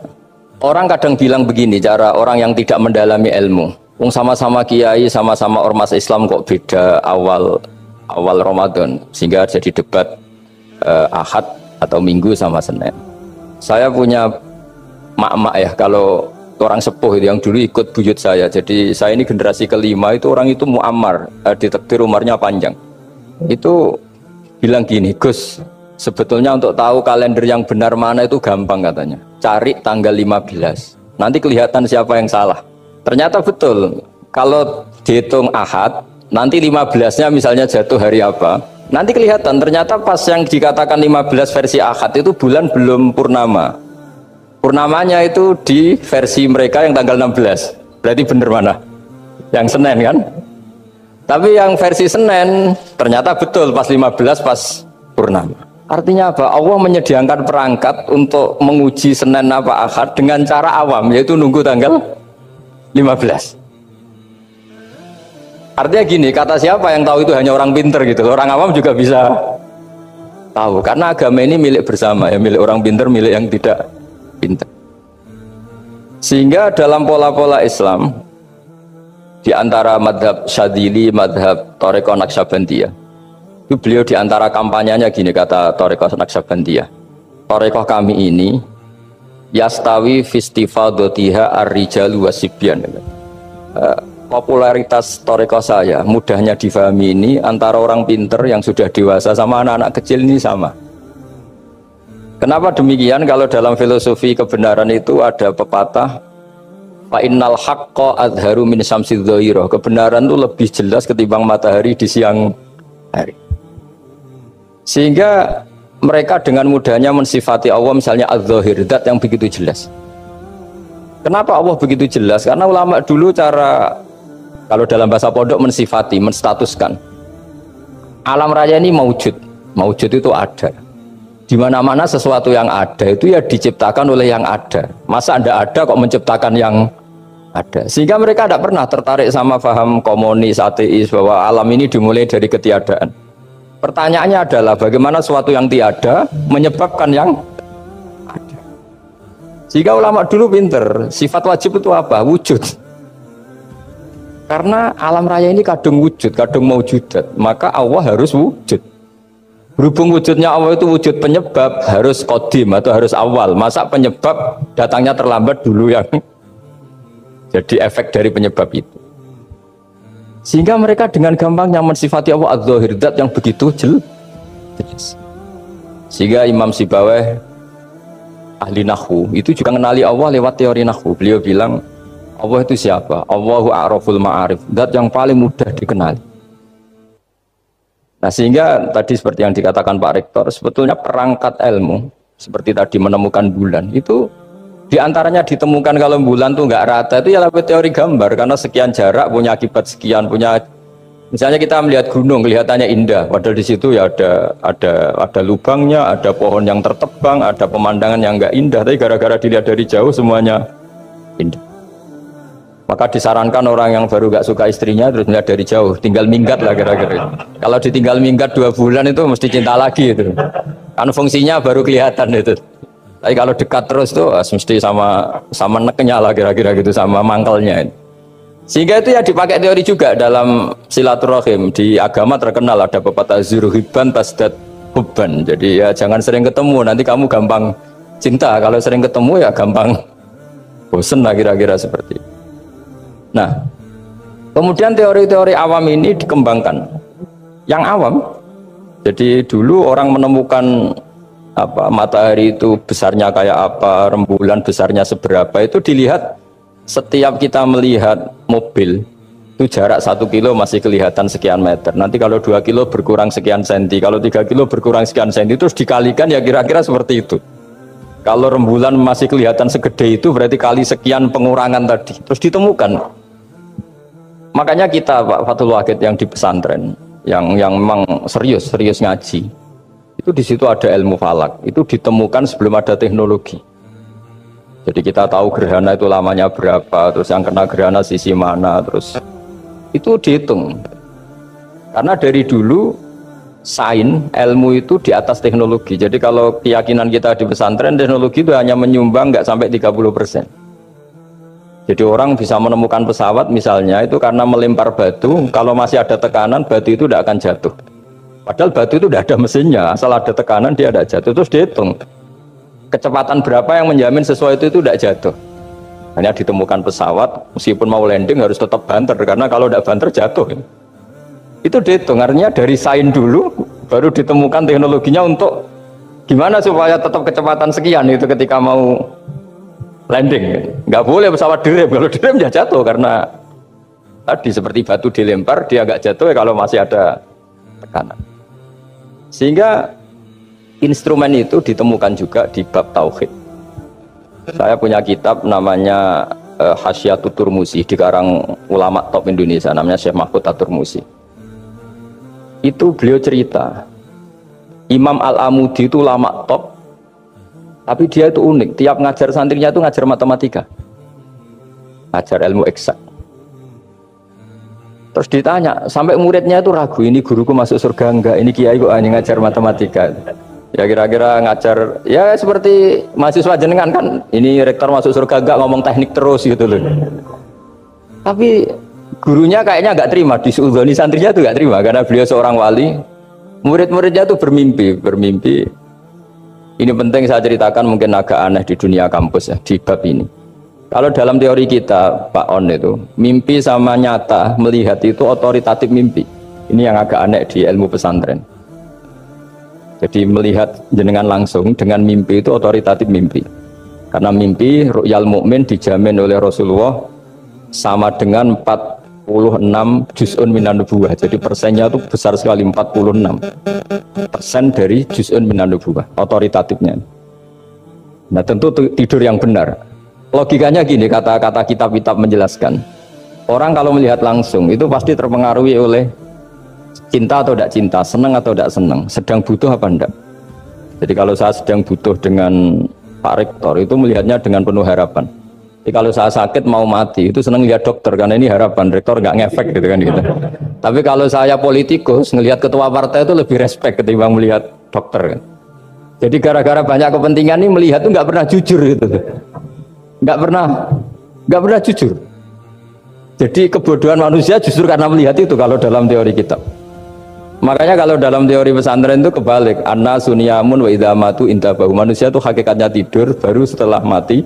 Orang kadang bilang begini, cara orang yang tidak mendalami ilmu, sama-sama kiai, sama-sama ormas Islam kok beda awal Ramadan, sehingga jadi debat Ahad atau Minggu sama Senin. Saya punya mak-mak ya, kalau orang sepuh itu yang dulu ikut buyut saya. Jadi saya ini generasi kelima, itu orang itu muammar, ditakdir umurnya panjang. Itu bilang gini, Gus, sebetulnya untuk tahu kalender yang benar mana itu gampang katanya. Cari tanggal 15. Nanti kelihatan siapa yang salah. Ternyata betul. Kalau dihitung Ahad, nanti 15-nya misalnya jatuh hari apa, nanti kelihatan ternyata pas yang dikatakan 15 versi Ahad itu bulan belum purnama. Purnamanya itu di versi mereka yang tanggal 16. Berarti bener mana? Yang Senin kan? Tapi yang versi Senin ternyata betul pas 15 pas purnama. Artinya apa? Allah menyediakan perangkat untuk menguji Senin apa Ahad dengan cara awam, yaitu nunggu tanggal 15. Artinya gini, kata siapa yang tahu itu hanya orang pinter gitu. Orang awam juga bisa tahu, karena agama ini milik bersama ya, milik orang pinter, milik yang tidak pinter. Sehingga dalam pola-pola Islam di antara madhab Syadzili, madhab Thariqah Naqsyabandiyah. Itu beliau di antara kampanyenya gini, kata Thariqah Naqsyabandiyah. Thariqah kami ini yastawi fistifadatiha ar-rijalu wasibyan. Popularitas Thariqah saya mudahnya difahami ini antara orang pinter yang sudah dewasa sama anak-anak kecil ini sama. Kenapa demikian? Kalau dalam filosofi kebenaran itu ada pepatah fa innal haqqa adharu min syamsidz dhahirah. Kebenaran itu lebih jelas ketimbang matahari di siang hari. Sehingga mereka dengan mudahnya mensifati Allah misalnya adz-dzahir, zat yang begitu jelas. Kenapa Allah begitu jelas? Karena ulama dulu cara, kalau dalam bahasa pondok mensifati, menstatuskan alam raya ini maujud. Maujud itu ada. Di mana-mana sesuatu yang ada itu ya diciptakan oleh yang ada. Masa Anda ada kok menciptakan yang ada? Sehingga mereka tidak pernah tertarik sama paham komunis, ateis bahwa alam ini dimulai dari ketiadaan. Pertanyaannya adalah bagaimana sesuatu yang tiada menyebabkan yang ada. Sehingga ulama dulu pinter, sifat wajib itu apa? Wujud. Karena alam raya ini kadung wujud, kadung maujudat, maka Allah harus wujud. Berhubung wujudnya Allah itu wujud penyebab, harus qadim atau harus awal. Masa penyebab datangnya terlambat dulu yang jadi efek dari penyebab itu. Sehingga mereka dengan gampangnya mensifati Allah adz-dzahir, zat yang begitu jelas. Sehingga Imam Sibawayh ahli nahwu itu juga mengenali Allah lewat teori nahwu. Beliau bilang Allah itu siapa? Allahu a'raful ma'arif, zat yang paling mudah dikenali. Nah sehingga tadi seperti yang dikatakan Pak Rektor, sebetulnya perangkat ilmu seperti tadi menemukan bulan itu diantaranya ditemukan kalau bulan tuh nggak rata itu ya lewat teori gambar, karena sekian jarak punya akibat sekian, punya misalnya kita melihat gunung kelihatannya indah, padahal di situ ya ada lubangnya, ada pohon yang tertebang, ada pemandangan yang nggak indah, tapi gara-gara dilihat dari jauh semuanya indah. Maka disarankan orang yang baru gak suka istrinya terus melihat dari jauh, tinggal minggat lah kira-kira. Kalau ditinggal minggat 2 bulan itu mesti cinta lagi itu. Kan fungsinya baru kelihatan itu. Tapi kalau dekat terus tuh mesti sama neknya lah kira-kira gitu, sama mangkelnya. Sehingga itu ya dipakai teori juga dalam silaturahim. Di agama terkenal ada pepatah zuruhiban tasdad hubban. Jadi ya jangan sering ketemu, nanti kamu gampang cinta. Kalau sering ketemu ya gampang bosen lah kira-kira seperti itu. Nah, kemudian teori-teori awam ini dikembangkan. Yang awam, jadi dulu orang menemukan apa matahari itu besarnya kayak apa, rembulan besarnya seberapa, itu dilihat setiap kita melihat mobil itu jarak 1 kilo masih kelihatan sekian meter. Nanti kalau 2 kilo berkurang sekian senti, kalau 3 kilo berkurang sekian senti, terus dikalikan ya kira-kira seperti itu. Kalau rembulan masih kelihatan segede itu berarti kali sekian pengurangan tadi, terus ditemukan. Makanya kita Pak Fathul Wahid yang di pesantren yang memang serius ngaji itu di situ ada ilmu falak, itu ditemukan sebelum ada teknologi. Jadi kita tahu gerhana itu lamanya berapa, terus yang kena gerhana sisi mana, terus itu dihitung. Karena dari dulu sains ilmu itu di atas teknologi. Jadi kalau keyakinan kita di pesantren, teknologi itu hanya menyumbang nggak sampai 30%. Jadi orang bisa menemukan pesawat misalnya itu karena melempar batu, kalau masih ada tekanan batu itu tidak akan jatuh. Padahal batu itu tidak ada mesinnya, asal ada tekanan dia tidak jatuh. Terus dihitung kecepatan berapa yang menjamin sesuatu itu tidak jatuh. Hanya ditemukan pesawat meskipun mau landing harus tetap banter, karena kalau tidak banter jatuh. Itu dihitung, artinya dari sains dulu baru ditemukan teknologinya untuk gimana supaya tetap kecepatan sekian itu ketika mau landing. Nggak boleh pesawat direm, kalau direm ya jatuh, karena tadi seperti batu dilempar dia nggak jatuh ya kalau masih ada tekanan. Sehingga instrumen itu ditemukan juga di bab tauhid. Saya punya kitab namanya Hasyiatut Turmusi, dikarang ulama top Indonesia namanya Syekh Mahfud At-Turmusi. Itu beliau cerita Imam Al-Amudi itu ulama top, tapi dia itu unik, tiap ngajar santrinya itu ngajar matematika, ngajar ilmu eksak. Terus ditanya, sampai muridnya itu ragu, ini guruku masuk surga enggak, ini kiai kok hanya ngajar matematika. Ya kira-kira ngajar, ya seperti mahasiswa jenengan kan, ini rektor masuk surga enggak, ngomong teknik terus gitu loh. Tapi Gurunya kayaknya nggak terima, disuudoni santrinya tuh nggak terima karena beliau seorang wali. Murid-muridnya tuh bermimpi. Ini penting saya ceritakan, mungkin agak aneh di dunia kampus ya, di bab ini. Kalau dalam teori kita, Pak On itu, mimpi sama nyata, melihat itu otoritatif mimpi. Ini yang agak aneh di ilmu pesantren. Jadi melihat jenengan langsung dengan mimpi itu otoritatif mimpi. Karena mimpi, ru'yal mukmin dijamin oleh Rasulullah sama dengan 46 juz'un minan nubuwah. Jadi persennya itu besar sekali, 46% dari juz'un minan nubuwah, otoritatifnya. Nah tentu tidur yang benar. Logikanya gini, kata-kata kitab-kitab menjelaskan. Orang kalau melihat langsung itu pasti terpengaruhi oleh cinta atau tidak cinta, senang atau tidak senang, sedang butuh apa enggak. Jadi kalau saya sedang butuh dengan Pak Rektor itu melihatnya dengan penuh harapan. Jadi kalau saya sakit mau mati itu senang lihat dokter karena ini harapan, Rektor nggak ngefek gitu kan gitu. Tapi kalau saya politikus ngelihat ketua partai itu lebih respect ketimbang melihat dokter kan. Jadi gara-gara banyak kepentingan ini melihat itu nggak pernah jujur gitu. Nggak pernah jujur. Jadi kebodohan manusia justru karena melihat itu kalau dalam teori kitab. Makanya kalau dalam teori pesantren itu kebalik, anna sunyamun wa idza matu intabahu. Manusia itu hakikatnya tidur, baru setelah mati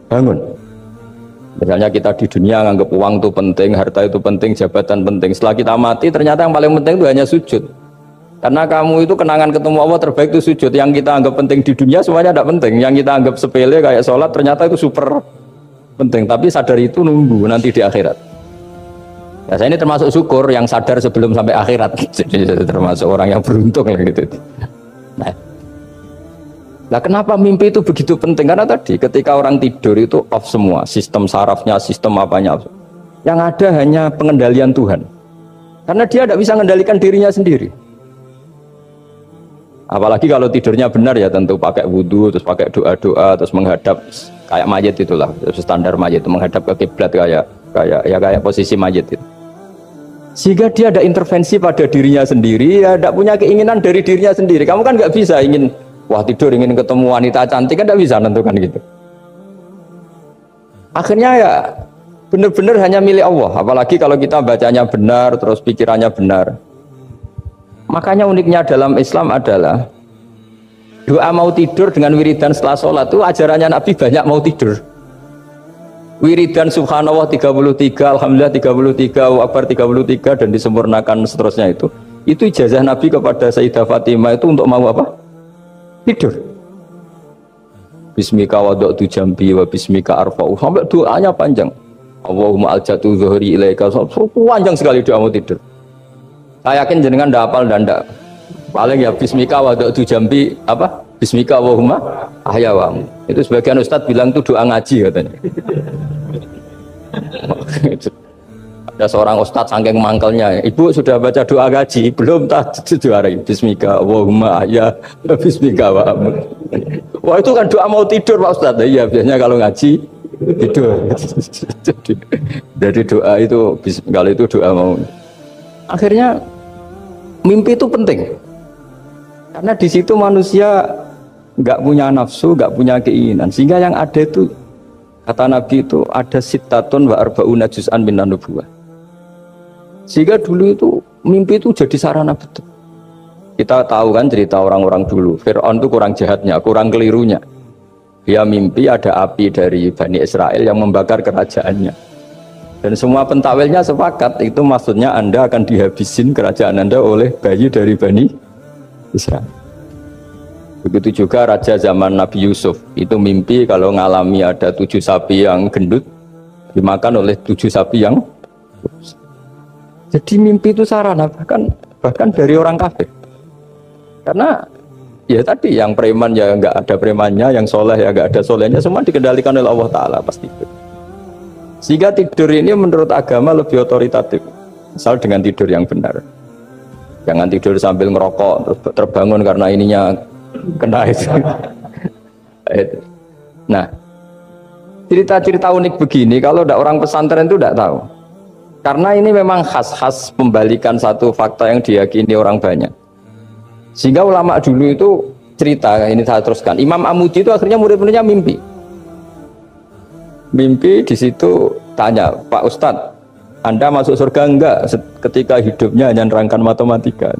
bangun. Misalnya kita di dunia nganggap uang itu penting, harta itu penting, jabatan penting. Setelah kita mati ternyata yang paling penting itu hanya sujud. Karena kamu itu kenangan ketemu Allah terbaik itu sujud. Yang kita anggap penting di dunia semuanya tidak penting. Yang kita anggap sepele kayak sholat ternyata itu super penting. Tapi sadar itu nunggu nanti di akhirat. Ya, saya ini termasuk syukur yang sadar sebelum sampai akhirat. Jadi termasuk orang yang beruntung gitu. Nah, kenapa mimpi itu begitu penting? Karena tadi ketika orang tidur itu off semua, sistem sarafnya, sistem apanya. Yang ada hanya pengendalian Tuhan. Karena dia tidak bisa mengendalikan dirinya sendiri. Apalagi kalau tidurnya benar ya tentu pakai wudhu, terus pakai doa-doa, terus menghadap kayak mayit itulah, standar mayit itu menghadap ke kiblat kayak posisi mayit itu. Sehingga dia ada intervensi pada dirinya sendiri, ya tidak punya keinginan dari dirinya sendiri. Kamu kan nggak bisa ingin, wah tidur ingin ketemu wanita cantik kan tidak bisa nentukan gitu. Akhirnya ya benar-benar hanya milik Allah. Apalagi kalau kita bacanya benar, terus pikirannya benar. Makanya uniknya dalam Islam adalah doa mau tidur dengan wiridan setelah sholat itu ajarannya Nabi banyak mau tidur. Wiridan subhanallah 33, alhamdulillah 33, Akbar 33 dan disempurnakan seterusnya itu ijazah Nabi kepada Sayyidah Fatimah itu untuk mau apa? Tidur. Bismika wada'tu jambi wa bismika arfa'u, sampai doanya panjang. Allahumma aljatu zuhri ilaika, panjang sekali doa mau tidur. Saya yakin jenengan ndak hafal dan ndak. Paling ya bismika wada'tu jambi apa? Bismika Allahumma ahyawamu. Itu sebagian ustadz bilang itu doa ngaji katanya. Ada seorang ustadz saking mangkelnya, ibu sudah baca doa ngaji belum? Tak juarai bismika Allahumma ahya bismika wa'amu. Wah itu kan doa mau tidur Pak Ustadz. Iya biasanya kalau ngaji tidur. Jadi doa itu kalau itu doa mau. Akhirnya mimpi itu penting. Karena di situ manusia nggak punya nafsu, nggak punya keinginan, sehingga yang ada itu kata Nabi itu ada sittatun wa arba'una juz'an minan nubuwah. Sehingga dulu itu mimpi itu jadi sarana betul. Kita tahu kan cerita orang-orang dulu, Fir'aun itu kurang jahatnya, kurang kelirunya. Dia mimpi ada api dari Bani Israel yang membakar kerajaannya. Dan semua pentawilnya sepakat itu maksudnya Anda akan dihabisin kerajaan Anda oleh bayi dari Bani Israel. Begitu juga raja zaman Nabi Yusuf itu mimpi kalau ngalami ada 7 sapi yang gendut dimakan oleh 7 sapi yang. Jadi mimpi itu sarana bahkan dari orang kafir. Karena ya tadi yang preman ya nggak ada premannya, yang soleh ya nggak ada solehnya, semua dikendalikan oleh Allah Taala pasti. Sehingga tidur ini menurut agama lebih otoritatif, asal dengan tidur yang benar. Jangan tidur sambil ngerokok terus terbangun karena ininya kena itu. Nah, cerita-cerita unik begini kalau tidak orang pesantren itu tidak tahu. Karena ini memang khas pembalikan satu fakta yang diyakini orang banyak. Sehingga ulama dulu itu cerita, ini saya teruskan. Imam Amudi itu akhirnya murid-muridnya mimpi. Mimpi di situ tanya, Pak Ustadz, Anda masuk surga enggak ketika hidupnya hanya nerangkan matematika?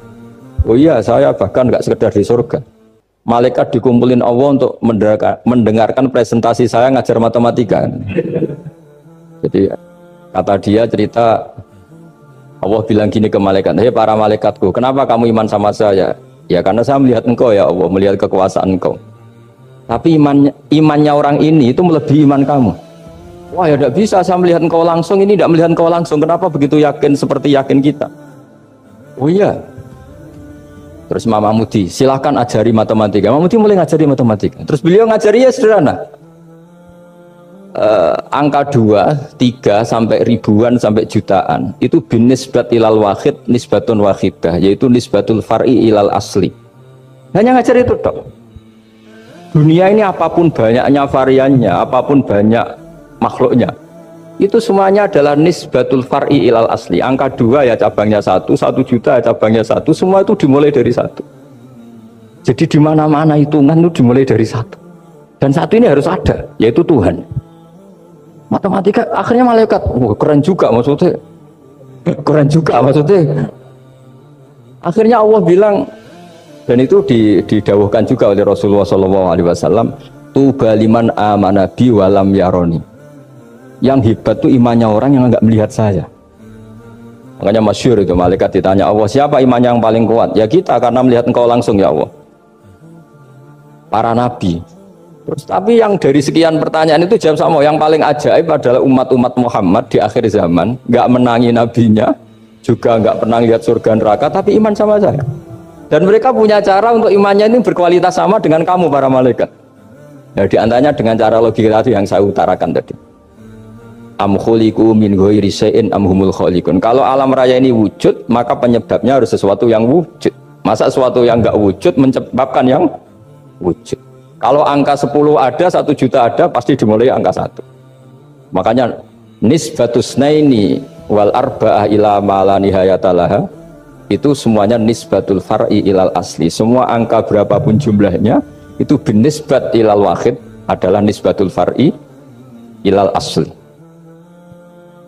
Oh iya, saya bahkan enggak sekedar di surga. Malaikat dikumpulin Allah untuk mendengarkan presentasi saya ngajar matematika. Jadi kata dia cerita, Allah bilang gini ke malaikat, hei para malaikatku, kenapa kamu iman sama saya? Ya karena saya melihat engkau ya Allah, melihat kekuasaan engkau. Tapi imannya orang ini itu melebihi iman kamu. Wah ya tidak bisa, saya melihat engkau langsung, ini tidak melihat engkau langsung. Kenapa begitu yakin seperti yakin kita? Oh iya. Terus Imam Mahmudi, silahkan ajari matematika. Mahmudi mulai ngajari matematika. Terus beliau ngajari ya sederhana. Angka 2, 3 sampai ribuan sampai jutaan itu binisbat ilal wahid nisbatun wahidah, yaitu nisbatul far'i ilal asli. Hanya ngajar itu dok. Dunia ini apapun banyaknya variannya, apapun banyak makhluknya, itu semuanya adalah nisbatul far'i ilal asli. Angka 2 ya cabangnya 1, 1 juta ya cabangnya 1, semua itu dimulai dari 1. Jadi di mana-mana hitungan itu dimulai dari 1. Dan 1 ini harus ada, yaitu Tuhan. Matematika akhirnya malaikat, keren juga maksudnya. Keren juga maksudnya. Akhirnya Allah bilang, dan itu didawuhkan juga oleh Rasulullah SAW, tuba liman amana bi walam yaroni. Yang hebat itu imannya orang yang enggak melihat saya. Makanya masyhur itu, malaikat ditanya Allah, siapa imannya yang paling kuat? Ya kita, karena melihat engkau langsung ya Allah. Para nabi. Terus, tapi yang dari sekian pertanyaan itu jawab sama, yang paling ajaib adalah umat-umat Muhammad di akhir zaman, enggak menangi nabinya, juga enggak pernah lihat surga neraka, tapi iman sama saya. Dan mereka punya cara untuk imannya ini berkualitas sama dengan kamu para malaikat. Ya, di antaranya dengan cara logika tadi yang saya utarakan tadi. Am khuliqu min ghairi syai'in am humul khaliqun. Kalau alam raya ini wujud, maka penyebabnya harus sesuatu yang wujud. Masa sesuatu yang enggak wujud menyebabkan yang wujud? Kalau angka 10 ada, 1 juta ada, pasti dimulai angka 1. Makanya nisbatus naini wal arba'ah ila ma la nihayatalaha, itu semuanya nisbatul far'i ilal asli. Semua angka berapapun jumlahnya itu binisbat ilal wahid adalah nisbatul far'i ilal asli.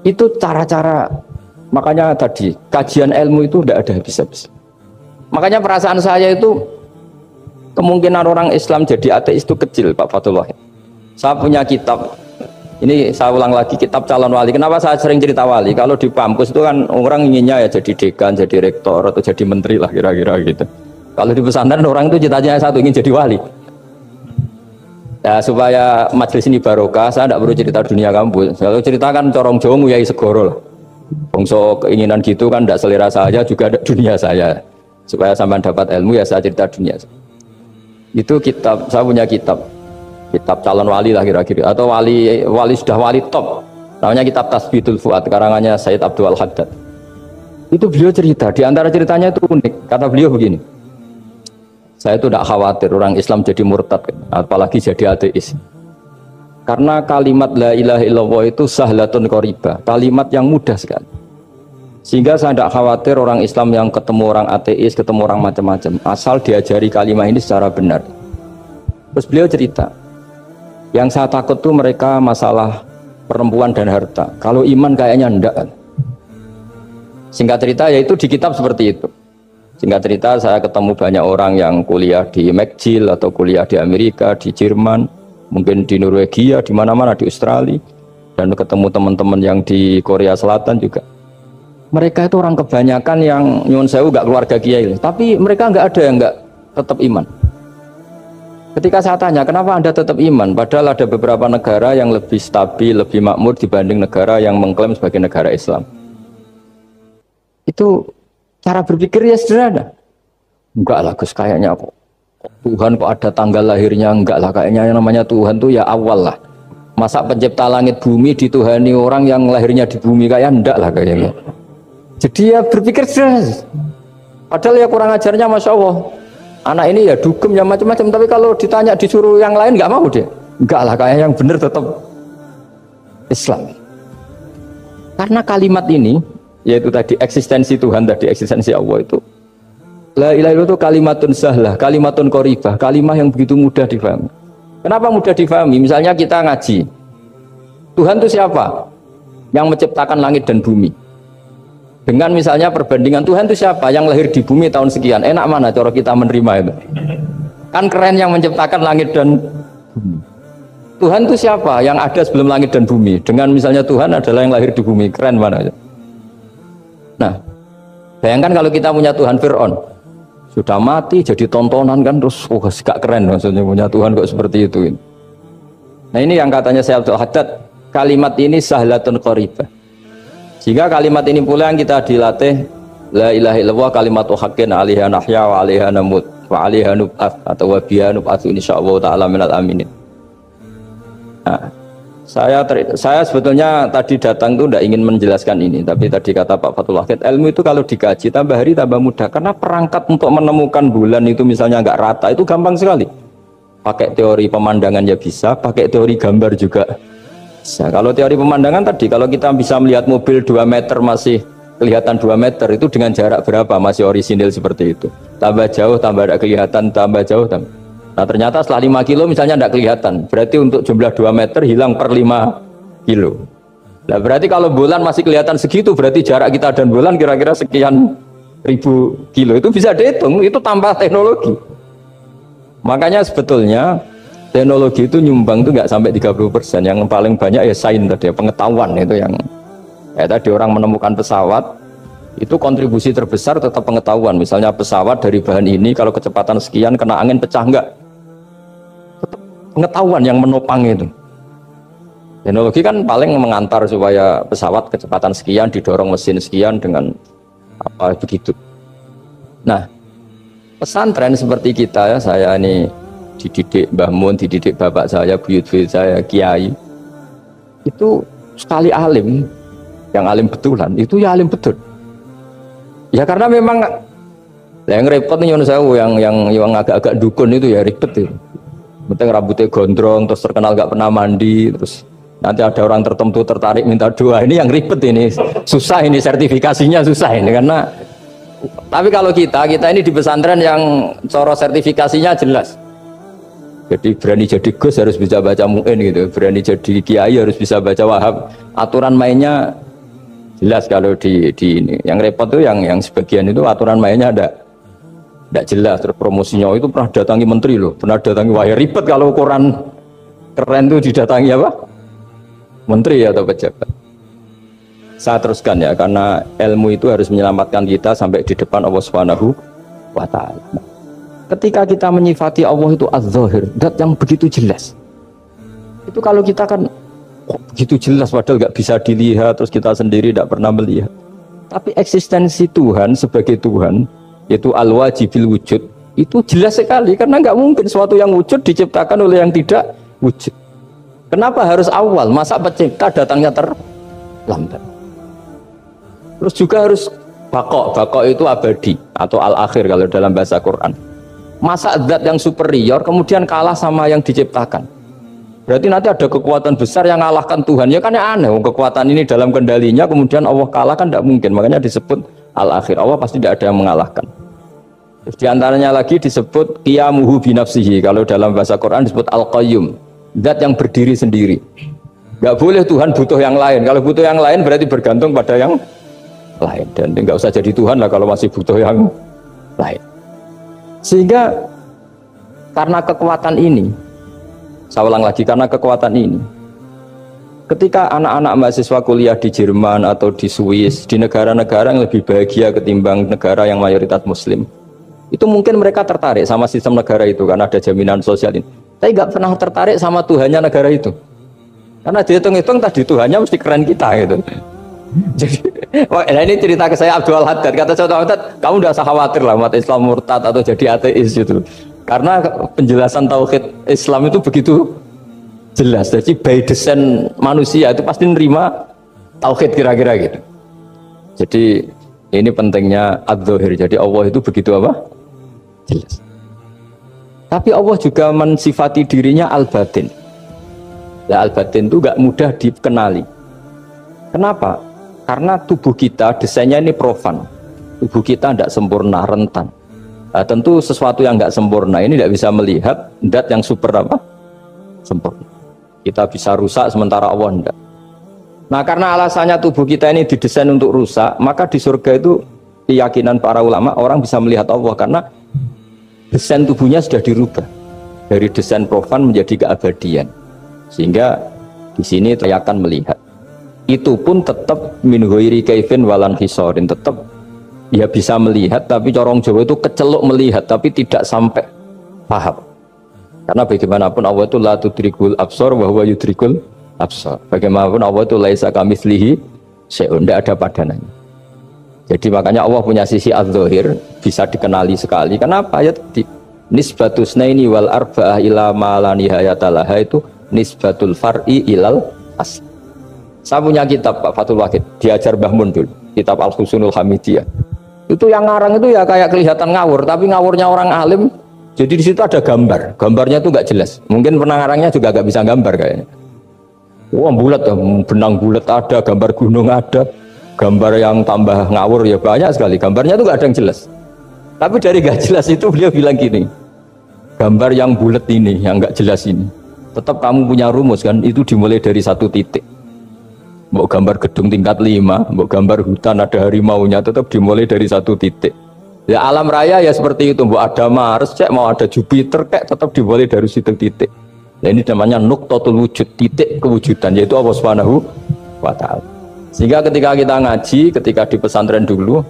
Itu cara-cara, makanya tadi kajian ilmu itu tidak ada habis-habis. Makanya perasaan saya itu kemungkinan orang Islam jadi ateis itu kecil Pak Fathul Wahid. Saya punya kitab, ini saya ulang lagi, kitab calon wali. Kenapa saya sering cerita wali? Kalau di kampus itu kan orang inginnya ya jadi dekan, jadi rektor atau jadi menteri lah kira-kira gitu. Kalau di pesantren orang itu cita-citanya satu, ingin jadi wali. Ya, supaya majelis ini barokah, saya tidak perlu cerita dunia kampus. Kalau ceritakan corong Jawa nguyai segoro lah. Bongso keinginan gitu kan tidak selera saya, juga ada dunia saya. Supaya sampai dapat ilmu ya saya cerita dunia. Itu kitab, saya punya kitab calon wali lah kira-kira, atau wali sudah wali top. Namanya kitab Tasbitul Fuad, karangannya Sayyid Abdul Haddad. Itu beliau cerita, di antara ceritanya itu unik. Kata beliau begini, saya itu tidak khawatir orang Islam jadi murtad, apalagi jadi ateis. Karena kalimat la ilaha illallah itu sahlatun qoribah, kalimat yang mudah sekali. Sehingga saya tidak khawatir orang Islam yang ketemu orang ateis, ketemu orang macam-macam, asal diajari kalimat ini secara benar. Terus beliau cerita, yang saya takut tuh mereka masalah perempuan dan harta. Kalau iman kayaknya enggak. Singkat cerita, yaitu di kitab seperti itu. Singkat cerita, saya ketemu banyak orang yang kuliah di McGill atau kuliah di Amerika, di Jerman, mungkin di Norwegia, di mana-mana, di Australia, dan ketemu teman-teman yang di Korea Selatan juga. Mereka itu orang kebanyakan yang nyuwun sewu gak keluarga kiai, tapi mereka nggak ada yang nggak tetap iman. Ketika saya tanya, kenapa Anda tetap iman? Padahal ada beberapa negara yang lebih stabil, lebih makmur dibanding negara yang mengklaim sebagai negara Islam. Itu cara berpikir ya sederhana. Enggak lah Gus, kayaknya kok Tuhan kok ada tanggal lahirnya? Enggak lah, kayaknya yang namanya Tuhan tuh ya awal lah. Masa pencipta langit bumi dituhani orang yang lahirnya di bumi? Kayak enggak lah kayaknya. Jadi ya berpikir sederhana. Padahal ya kurang ajarnya Masya Allah. Anak ini ya dugem ya macam-macam, tapi kalau ditanya disuruh yang lain nggak mau dia. Enggak lah, kayak yang benar tetap Islam. Karena kalimat ini, yaitu tadi eksistensi Tuhan, tadi eksistensi Allah itu, la ilaha illallah itu kalimatun sahlah, kalimatun qoribah, kalimah yang begitu mudah difahami. Kenapa mudah difahami? Misalnya kita ngaji, Tuhan itu siapa? Yang menciptakan langit dan bumi. Dengan misalnya perbandingan Tuhan itu siapa? Yang lahir di bumi tahun sekian. Enak mana cara kita menerima itu? Kan keren yang menciptakan langit dan bumi. Tuhan itu siapa? Yang ada sebelum langit dan bumi. Dengan misalnya Tuhan adalah yang lahir di bumi. Keren mana? Nah, bayangkan kalau kita punya Tuhan Fir'aun. Sudah mati jadi tontonan kan, terus gak keren maksudnya punya Tuhan kok seperti itu. Nah ini yang katanya Syekh Abdul Haddad, kalimat ini sahlatun qaribah. Jika kalimat ini pula yang kita dilatih, la ilaha illallah kalimatu haqqin 'alaiha nahya wa 'alaiha namut wa 'alaiha nub'ats atau wa biha nub'atsu insyaallah taala minal aminin. Nah, saya sebetulnya tadi datang itu tidak ingin menjelaskan ini, tapi tadi kata Pak Fathul Wahid, ilmu itu kalau dikaji tambah hari tambah mudah, karena perangkat untuk menemukan bulan itu misalnya nggak rata itu gampang sekali. Pakai teori pemandangan ya bisa, pakai teori gambar juga bisa. Kalau teori pemandangan tadi, kalau kita bisa melihat mobil 2 meter masih kelihatan 2 meter, itu dengan jarak berapa masih orisinil seperti itu. Tambah jauh, tambah tidak kelihatan, tambah jauh, tambah. Nah ternyata setelah 5 kilo misalnya tidak kelihatan, berarti untuk jumlah 2 meter hilang per 5 kilo. Nah berarti kalau bulan masih kelihatan segitu, berarti jarak kita dan bulan kira-kira sekian ribu kilo. Itu bisa dihitung, itu tambah teknologi. Makanya sebetulnya teknologi itu nyumbang itu nggak sampai 30%. Yang paling banyak ya sains tadi, pengetahuan itu yang tadi orang menemukan pesawat, itu kontribusi terbesar tetap pengetahuan. Misalnya pesawat dari bahan ini kalau kecepatan sekian kena angin pecah enggak? Pengetahuan yang menopang itu. Teknologi kan paling mengantar supaya pesawat kecepatan sekian didorong mesin sekian dengan apa begitu. Nah, pesantren seperti kita ya, saya ini dididik Mbah Mun, dididik bapak saya, buyut-buyut saya, kiai. Itu sekali alim, yang alim betulan, itu ya alim betul. Ya karena memang yang repot nih yang agak-agak dukun itu ya ribet itu. Penting rambutnya gondrong, terus terkenal gak pernah mandi, terus nanti ada orang tertentu tertarik minta doa. Ini yang ribet ini, susah ini sertifikasinya susah ini karena. Tapi kalau kita ini di pesantren yang coro sertifikasinya jelas. Jadi berani jadi Gus harus bisa baca Mu'in gitu, berani jadi Kiai harus bisa baca Wahab. Aturan mainnya jelas kalau di ini. Yang repot tuh yang sebagian itu aturan mainnya tidak jelas. Terus promosinya itu pernah datangi menteri loh, pernah datangi, wah ya ribet kalau ukuran keren tuh didatangi apa? Menteri atau pejabat. Saya teruskan ya, karena ilmu itu harus menyelamatkan kita sampai di depan Allah Subhanahu wa Ta'ala. Ketika kita menyifati Allah itu az-zahir, zat yang begitu jelas. Itu kalau kita kan kok begitu jelas padahal nggak bisa dilihat, terus kita sendiri tidak pernah melihat. Tapi eksistensi Tuhan sebagai Tuhan, yaitu al-wajibil wujud, itu jelas sekali karena nggak mungkin suatu yang wujud diciptakan oleh yang tidak wujud. Kenapa harus awal? Masa pencipta datangnya terlambat? Terus juga harus bako itu abadi atau al-akhir kalau dalam bahasa Quran. Masa zat yang superior kemudian kalah sama yang diciptakan? Berarti nanti ada kekuatan besar yang mengalahkan Tuhan. Ya kan ya aneh, kekuatan ini dalam kendalinya kemudian Allah kalah kan tidak mungkin. Makanya disebut al-akhir. Allah pasti tidak ada yang mengalahkan. Terus diantaranya lagi disebut qiyamuhu binafsihi. Kalau dalam bahasa Quran disebut al-qayyum, zat yang berdiri sendiri. Gak boleh Tuhan butuh yang lain. Kalau butuh yang lain berarti bergantung pada yang lain. Dan nggak usah jadi Tuhan lah kalau masih butuh yang lain. Sehingga karena kekuatan ini, saya ulang lagi, karena kekuatan ini, ketika anak-anak mahasiswa kuliah di Jerman atau di Swiss, di negara-negara yang lebih bahagia ketimbang negara yang mayoritas Muslim, itu mungkin mereka tertarik sama sistem negara itu karena ada jaminan sosial ini. Tapi nggak pernah tertarik sama Tuhannya negara itu, karena dihitung-hitung tadi Tuhannya mesti keren kita gitu. Jadi, nah ini cerita ke saya Abdul Haddad, kata saya Abdul Haddad, kamu udah usah khawatir lah umat Islam murtad atau jadi ateis gitu, karena penjelasan tauhid Islam itu begitu jelas. Jadi by design manusia itu pasti nerima tauhid kira-kira gitu. Jadi ini pentingnya adz-dzahir. Jadi Allah itu begitu apa? Jelas. Tapi Allah juga mensifati dirinya al-batin. Nah, al-batin itu gak mudah dikenali. Kenapa? Karena tubuh kita desainnya ini profan, tubuh kita tidak sempurna, rentan. Nah, tentu sesuatu yang nggak sempurna ini tidak bisa melihat zat yang super apa? Sempurna. Kita bisa rusak sementara Allah tidak. Nah karena alasannya tubuh kita ini didesain untuk rusak, maka di surga itu keyakinan para ulama orang bisa melihat Allah karena desain tubuhnya sudah dirubah dari desain profan menjadi keabadian, sehingga di sini saya akan melihat. Itu pun tetap min ghairi kaifin walan hisorin, tetap ya bisa melihat, tapi corong Jawa itu keceluk melihat tapi tidak sampai paham. Karena bagaimanapun Allah itu la tudrikul absar wa huwa yudrikul absar. Bagaimanapun Allah itu laisa kamitslihi syai'un, tidak ada padanannya. Jadi makanya Allah punya sisi az-zahir bisa dikenali sekali. Kenapa? Ya tadi nisbatus naini wal arba'ah ila ma la nihayata laha itu nisbatul far'i ilal asl. Saya punya kitab Pak Fathul Wahid, diajar Mbah Mun dulu, kitab Al-Husunul Hamidiyah. Itu yang ngarang itu ya kayak kelihatan ngawur, tapi ngawurnya orang alim. Jadi di situ ada gambar, gambarnya itu nggak jelas. Mungkin pengarangnya juga nggak bisa gambar kayaknya. Wah bulat, benang bulat ada, gambar gunung ada, gambar yang tambah ngawur ya banyak sekali. Gambarnya itu nggak ada yang jelas. Tapi dari nggak jelas itu beliau bilang gini, gambar yang bulat ini, yang nggak jelas ini, tetap kamu punya rumus kan? Itu dimulai dari satu titik. Mau gambar gedung tingkat 5, mau gambar hutan ada harimaunya, tetap dimulai dari satu titik. Ya alam raya ya seperti itu, mau ada Mars, cek mau ada Jupiter, kayak tetap dimulai dari situ titik. Nah, ini namanya nuqtatul wujud, titik kewujudan, yaitu Allah Subhanahu wa Ta'ala. Sehingga ketika kita ngaji, ketika di pesantren dulu,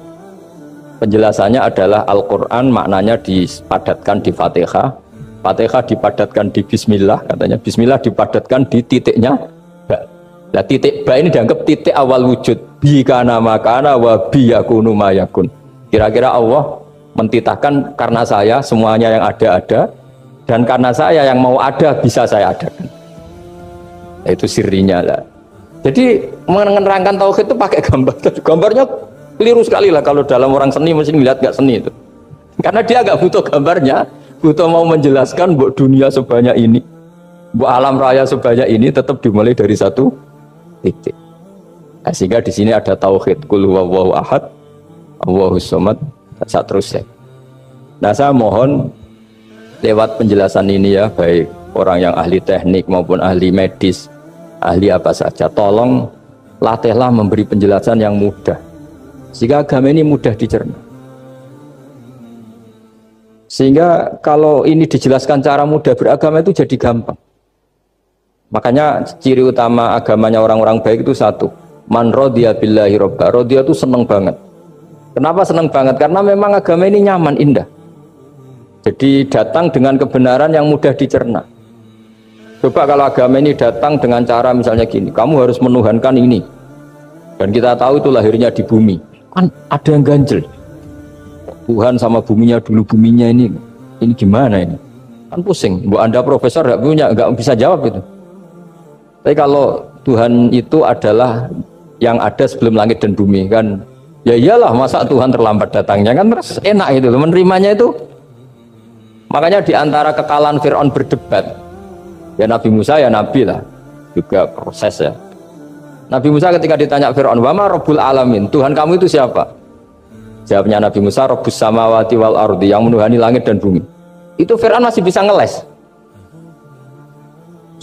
penjelasannya adalah Al-Quran maknanya dipadatkan di Fatihah, Fatihah dipadatkan di Bismillah, katanya Bismillah dipadatkan di titiknya ba. Nah titik ba ini dianggap titik awal wujud, bi kana makana wa bi yakunu mayakun. Kira-kira Allah mentitahkan karena saya semuanya yang ada, dan karena saya yang mau ada bisa saya adakan. Nah, itu sirinya lah. Jadi menerangkan tauhid itu pakai gambar. Gambarnya keliru sekali lah kalau dalam orang seni mesti melihat nggak seni itu. Karena dia nggak butuh gambarnya, butuh mau menjelaskan buat dunia sebanyak ini, buat alam raya sebanyak ini tetap dimulai dari satu titik. Nah, sehingga di sini ada tauhid qul huwallahu ahad, Allahus samad, seterusnya. Nah, saya mohon lewat penjelasan ini ya, baik orang yang ahli teknik maupun ahli medis, ahli apa saja, tolong latihlah memberi penjelasan yang mudah sehingga agama ini mudah dicerna. Sehingga kalau ini dijelaskan cara mudah beragama itu jadi gampang. Makanya ciri utama agamanya orang-orang baik itu satu, man radiya billahi robba. Radiya itu seneng banget. Kenapa seneng banget? Karena memang agama ini nyaman, indah. Jadi datang dengan kebenaran yang mudah dicerna. Coba kalau agama ini datang dengan cara misalnya gini, kamu harus menuhankan ini, dan kita tahu itu lahirnya di bumi, kan ada yang ganjel. Tuhan sama buminya dulu, buminya ini gimana ini? Kan pusing. Bu Anda profesor nggak bisa jawab itu. Tapi kalau Tuhan itu adalah yang ada sebelum langit dan bumi, kan ya iyalah, masa Tuhan terlambat datangnya, kan terus enak itu menerimanya itu. Makanya diantara kekalahan Fir'aun berdebat, ya Nabi Musa ya Nabi lah, juga proses ya. Nabi Musa ketika ditanya Fir'aun, wa ma rabbul alamin, Tuhan kamu itu siapa? Jawabnya Nabi Musa, rabbus samawati wal ardi, yang menuhani langit dan bumi. Itu Fir'aun masih bisa ngeles.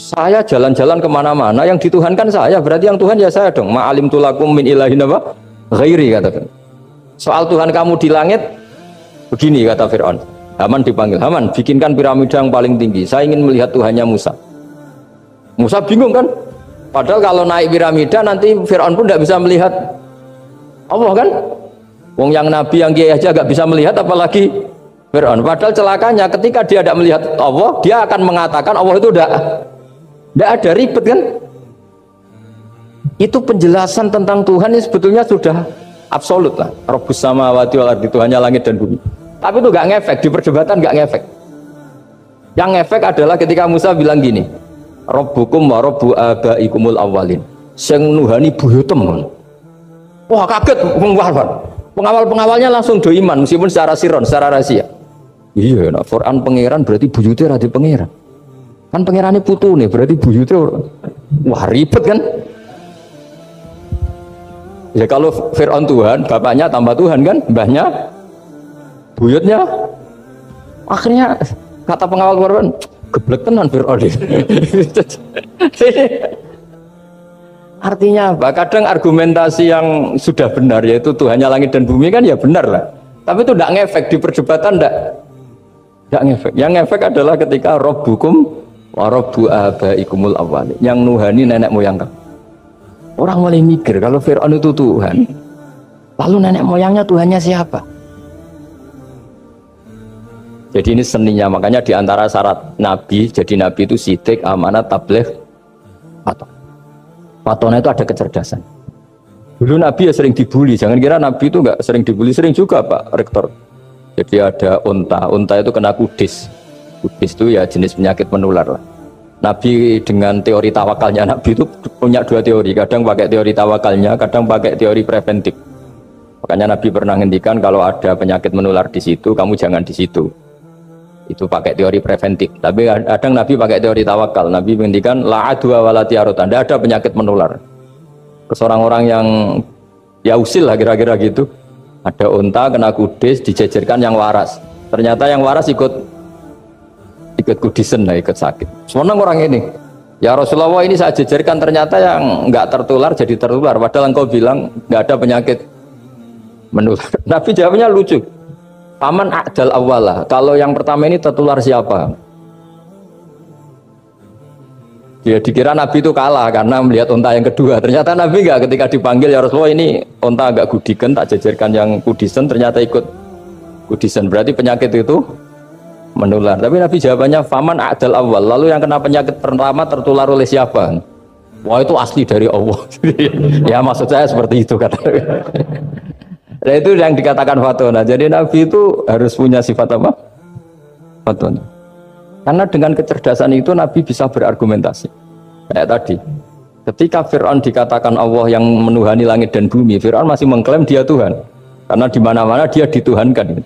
Saya jalan-jalan kemana-mana, yang dituhankan saya, berarti yang Tuhan ya saya dong. Ma'alim tulakum min ilahin apa? Ghairi, kata. Soal Tuhan kamu di langit, begini kata Fir'aun. Haman dipanggil, Haman bikinkan piramida yang paling tinggi, saya ingin melihat Tuhannya Musa. Musa bingung kan? Padahal kalau naik piramida nanti Fir'aun pun tidak bisa melihat Allah kan? Wong yang Nabi yang kiai aja gak bisa melihat, apalagi Fir'aun. Padahal celakanya ketika dia tidak melihat Allah, dia akan mengatakan Allah itu tidak ada, ribet kan? Itu penjelasan tentang Tuhan ini sebetulnya sudah absolut lah. Rabbus samawati wal ardi, Tuhannya langit dan bumi. Tapi itu nggak ngefek, di perdebatan nggak ngefek. Yang ngefek adalah ketika Musa bilang gini, Rabbukum wa rabbu abaikumul awwalin, sing nuhani buyutem. Wah kaget pengawal-pengawalnya langsung do iman meskipun secara siron, secara rahasia. Iya, nah Quran pangeran berarti buyutnya rada pangeran. Kan pangerannya putu nih, berarti buyutnya wah ribet kan? Ya kalau Fir'aun Tuhan, bapaknya tambah Tuhan kan, mbahnya, buyutnya. Akhirnya kata pengawal Quran, geblek tenan Fir'aun. Artinya apa? Kadang argumentasi yang sudah benar yaitu Tuhannya langit dan bumi kan ya benar lah. Tapi itu tidak ngefek di perdebatan tidak ngefek. Yang ngefek adalah ketika Rabbukum wa Rabbu abaikumul awwalin. Yang nuhani nenek moyang kamu. Orang mulai mikir kalau Fir'aun itu Tuhan. Lalu nenek moyangnya Tuhannya siapa? Jadi ini seninya, makanya diantara syarat Nabi, jadi Nabi itu sidik, amanat, tabligh, faton. Fatonnya itu ada kecerdasan. Dulu Nabi ya sering dibully, jangan kira Nabi itu nggak sering dibully, sering juga Pak Rektor. Jadi ada unta itu kena kudis. Kudis itu ya jenis penyakit menular lah. Nabi dengan teori tawakalnya, Nabi itu punya dua teori, kadang pakai teori tawakalnya, kadang pakai teori preventif. Makanya Nabi pernah ngendikan kalau ada penyakit menular di situ, kamu jangan di situ. Itu pakai teori preventif. Tapi kadang Nabi pakai teori tawakal. Nabi menghentikan la adwa wala tiarut. Tidak ada penyakit menular. Terus orang-orang yang ya usil lah kira-kira gitu. Ada unta kena kudis dijejerkan yang waras. Ternyata yang waras ikut kudisen lah, ikut sakit. Sebenarnya orang ini, ya Rasulullah ini saya jejerkan ternyata yang nggak tertular jadi tertular. Padahal engkau bilang nggak ada penyakit menular. Nabi jawabnya lucu. Paman a'dal awalah. Kalau yang pertama ini tertular siapa? Ya dikira Nabi itu kalah karena melihat unta yang kedua. Ternyata Nabi enggak, ketika dipanggil ya Rasulullah ini unta agak gudikan, tak jejerkan yang kudisen, ternyata ikut kudisen. Berarti penyakit itu menular. Tapi Nabi jawabannya faman a'dal awal. Lalu yang kena penyakit pertama tertular oleh siapa? Wah itu asli dari Allah. Ya maksud saya seperti itu kata. Nah itu yang dikatakan fatona. Jadi Nabi itu harus punya sifat apa? Fatona. Karena dengan kecerdasan itu Nabi bisa berargumentasi. Kayak tadi, ketika Fir'aun dikatakan Allah yang menuhani langit dan bumi, Fir'aun masih mengklaim dia Tuhan. Karena di mana-mana dia dituhankan.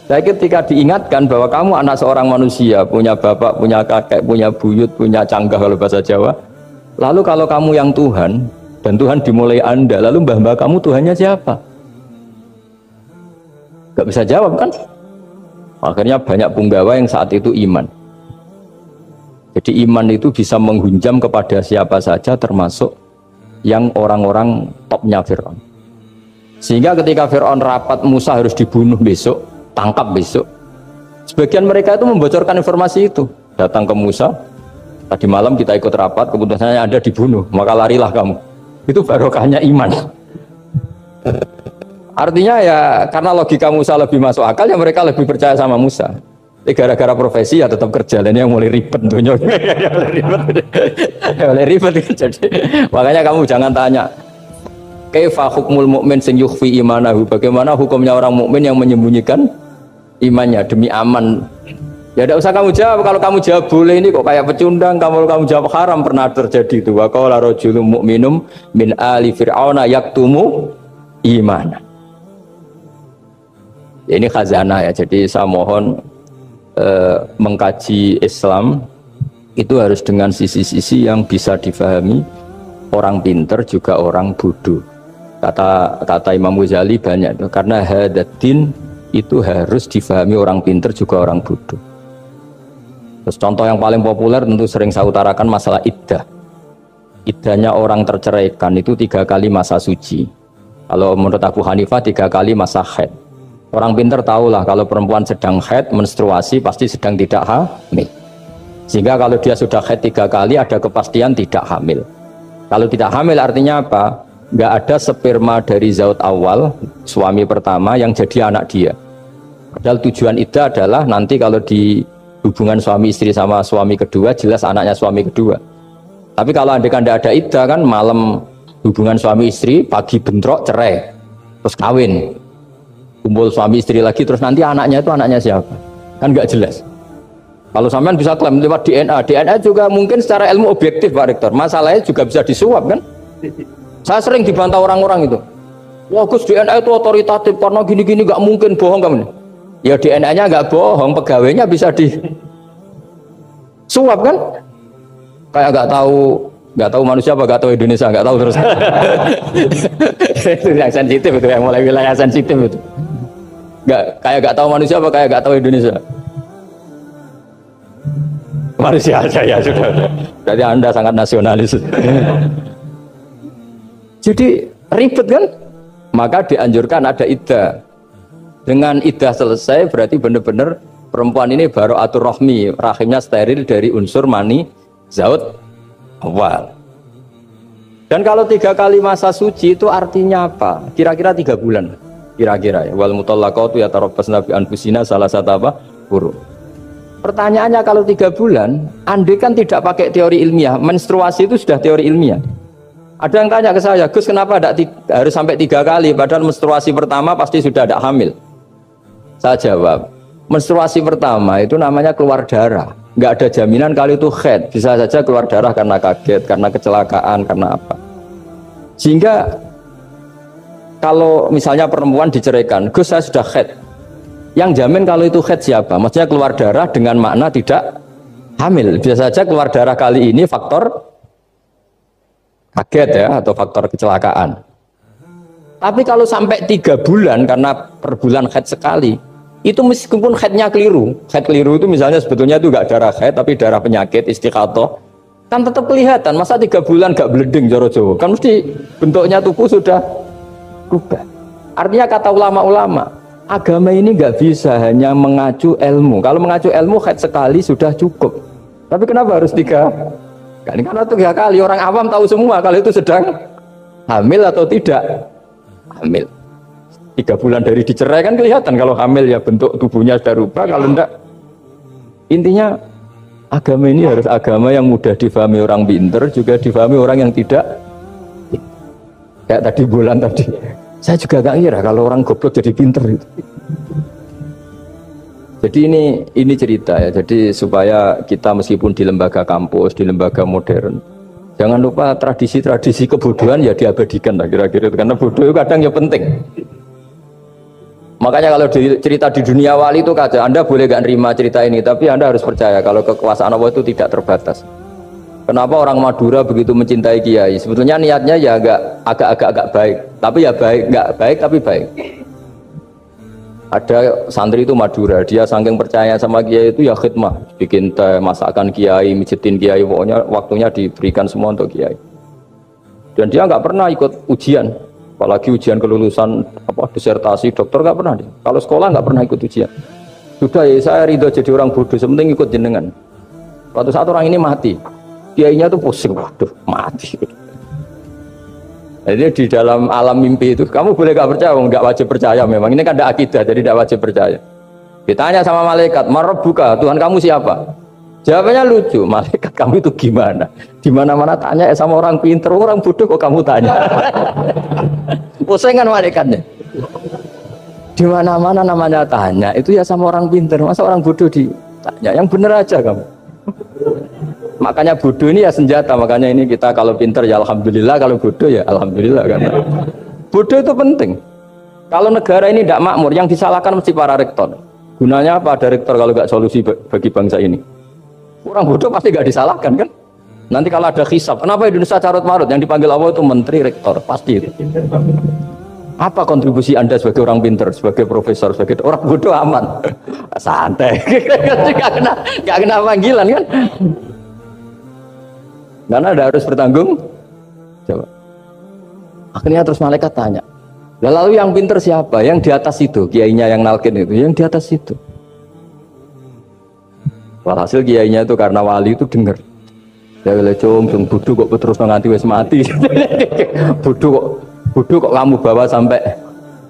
Saya ketika diingatkan bahwa kamu anak seorang manusia, punya bapak, punya kakek, punya buyut, punya canggah kalau bahasa Jawa. Lalu kalau kamu yang Tuhan dan Tuhan dimulai Anda, lalu mbah-mbah kamu Tuhannya siapa? Gak bisa jawab kan? Akhirnya banyak punggawa yang saat itu iman. Jadi iman itu bisa menghunjam kepada siapa saja termasuk yang orang-orang topnya Fir'aun. Sehingga ketika Fir'aun rapat Musa harus dibunuh besok, tangkap besok, sebagian mereka itu membocorkan informasi itu. Datang ke Musa, tadi malam kita ikut rapat, keputusannya Anda dibunuh, maka larilah kamu. Itu barokahnya iman. Artinya ya karena logika Musa lebih masuk akal ya mereka lebih percaya sama Musa. Gara-gara profesi ya tetap kerja, dan yang mulai ribet dunia. Mulai ribet. Jadi makanya kamu jangan tanya kaifa hukmul mukmin sing yukhfi imanahu, bagaimana hukumnya orang mukmin yang menyembunyikan imannya demi aman. Ya tidak usah kamu jawab. Kalau kamu jawab boleh ini kok kayak pecundang. Kalau kamu jawab haram, pernah terjadi itu. Wa qala rajulun mu'minum min ali fir'auna yaktumu imana. Ini khazanah ya, jadi saya mohon mengkaji Islam itu harus dengan sisi-sisi yang bisa difahami orang pinter juga orang bodoh. Kata Imam Ghazali banyak itu, karena hadatin itu harus difahami orang pinter juga orang bodoh. Terus contoh yang paling populer tentu sering saya utarakan masalah iddah. Iddahnya orang terceraikan itu 3 kali masa suci. Kalau menurut Abu Hanifah 3 kali masa haid. Orang pinter tahulah kalau perempuan sedang haid, menstruasi pasti sedang tidak hamil. Sehingga kalau dia sudah haid 3 kali ada kepastian tidak hamil. Kalau tidak hamil artinya apa? Nggak ada sperma dari zaut awal, suami pertama yang jadi anak dia. Padahal tujuan iddah adalah nanti kalau di hubungan suami istri sama suami kedua jelas anaknya suami kedua. Tapi kalau andaikan tidak ada iddah kan malam hubungan suami istri, pagi bentrok cerai, terus kawin. Kumpul suami istri lagi terus nanti anaknya itu anaknya siapa? Kan nggak jelas. Kalau sampean bisa klaim lewat DNA juga mungkin secara ilmu objektif Pak Rektor. Masalahnya juga bisa disuap kan? Saya sering dibantah orang-orang itu. Wah Gus DNA itu otoritatif karena gini-gini nggak mungkin, bohong kamu. Ya DNA-nya nggak bohong, pegawainya bisa disuap kan? Kayak nggak tahu manusia apa nggak tahu Indonesia, nggak tahu terus. Itu yang sensitif itu, yang mulai wilayah sensitif itu. Nggak tahu manusia apa kayak nggak tahu Indonesia. Manusia aja ya sudah. Berarti Anda sangat nasionalis. Jadi ribet kan? Maka dianjurkan ada iddah. Dengan iddah selesai berarti benar-benar perempuan ini baru atur rohmi, rahimnya steril dari unsur mani zaut awal. Dan kalau 3 kali masa suci itu artinya apa? Kira-kira 3 bulan. Kira-kira ya. Wal mutallaqatu yatarabbasna bi anfusina salasata apa? Quru. Pertanyaannya kalau 3 bulan, andai kan tidak pakai teori ilmiah, menstruasi itu sudah teori ilmiah. Ada yang tanya ke saya, Gus kenapa harus sampai 3 kali, padahal menstruasi pertama pasti sudah ada hamil. Saya jawab, menstruasi pertama itu namanya keluar darah. Nggak ada jaminan kalau itu haid, bisa saja keluar darah karena kaget, karena kecelakaan, karena apa. Sehingga kalau misalnya perempuan diceraikan, Gus saya sudah haid. Yang jamin kalau itu haid siapa? Maksudnya keluar darah dengan makna tidak hamil. Bisa saja keluar darah kali ini faktor kaget ya, atau faktor kecelakaan. Tapi kalau sampai 3 bulan karena per bulan haid sekali, itu meskipun haidnya keliru, haid keliru itu misalnya sebetulnya itu nggak darah haid tapi darah penyakit istiqatoh, kan tetap kelihatan. Masa 3 bulan nggak bleeding joro Jawa? Kan mesti bentuknya tubuh sudah berubah. Artinya kata ulama-ulama, agama ini nggak bisa hanya mengacu ilmu. Kalau mengacu ilmu haid sekali sudah cukup. Tapi kenapa harus 3 kali? Karena 3 kali orang awam tahu semua kalau itu sedang hamil atau tidak hamil. 3 bulan dari dicerai kan kelihatan kalau hamil ya, bentuk tubuhnya sudah rubah. Kalau enggak, intinya agama ini harus agama yang mudah difahami orang pinter, juga difahami orang yang tidak. Kayak tadi bulan tadi, saya juga gak kira kalau orang goblok jadi pinter itu. Jadi ini cerita ya. Jadi supaya kita meskipun di lembaga kampus, di lembaga modern, jangan lupa tradisi-tradisi kebodohan ya diabadikan lah kira-kira itu. Karena bodoh itu kadang ya penting. Makanya kalau cerita di dunia wali itu kaca, Anda boleh gak nerima cerita ini, tapi Anda harus percaya kalau kekuasaan Allah itu tidak terbatas. Kenapa orang Madura begitu mencintai kiai? Sebetulnya niatnya ya agak baik, tapi ya baik, nggak baik tapi baik. Ada santri itu Madura, dia saking percaya sama kiai itu ya khidmah, bikin teh, masakan kiai, mijitin kiai, pokoknya waktunya diberikan semua untuk kiai. Dan dia nggak pernah ikut ujian, apalagi ujian kelulusan disertasi dokter nggak pernah. Kalau sekolah nggak pernah ikut ujian. Sudah ya saya ridho jadi orang bodoh, sementing ikut jenengan. Suatu saat orang ini mati, kiainya tuh pusing, waduh mati. Jadi di dalam alam mimpi itu, kamu boleh gak percaya, nggak wajib percaya memang. Ini kan ada akidah, jadi tidak wajib percaya. Ditanya sama malaikat, Marabbuka, Tuhan kamu siapa? Jawabannya lucu, malaikat kamu itu gimana? Di mana-mana tanya sama orang pinter, orang bodoh kok kamu tanya? Pusing kan malaikatnya. Di mana-mana namanya tanya, itu ya sama orang pinter, masa orang bodoh ditanya? Yang bener aja kamu. Makanya bodoh ini ya senjata, makanya ini kita kalau pinter ya alhamdulillah, kalau bodoh ya alhamdulillah. Karena bodoh itu penting. Kalau negara ini tidak makmur, yang disalahkan mesti para rektor. Gunanya apa ada rektor kalau nggak solusi bagi bangsa ini? Orang bodoh pasti nggak disalahkan kan? Nanti kalau ada hisab, kenapa Indonesia carut marut? Yang dipanggil Allah itu menteri, rektor, pasti itu. Apa kontribusi Anda sebagai orang pinter, sebagai profesor, sebagai orang bodoh aman? Santai, nggak kena panggilan kan? Karena Anda harus bertanggung jawab. Akhirnya terus malaikat tanya, lalu yang pinter siapa? Yang di atas itu, kiainya yang nalkin itu, yang di atas itu. Walhasil kiainya itu karena wali itu dengar. Ya wile cung bodoh kok terus nganti wis mati. bodoh kok kamu bawa sampai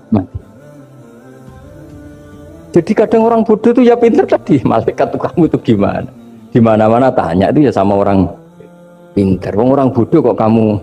mati. Jadi kadang orang bodoh itu ya pinter tadi, malaikat tuh kamu itu gimana? Di mana-mana tanya itu ya sama orang pinter. Orang bodoh kok kamu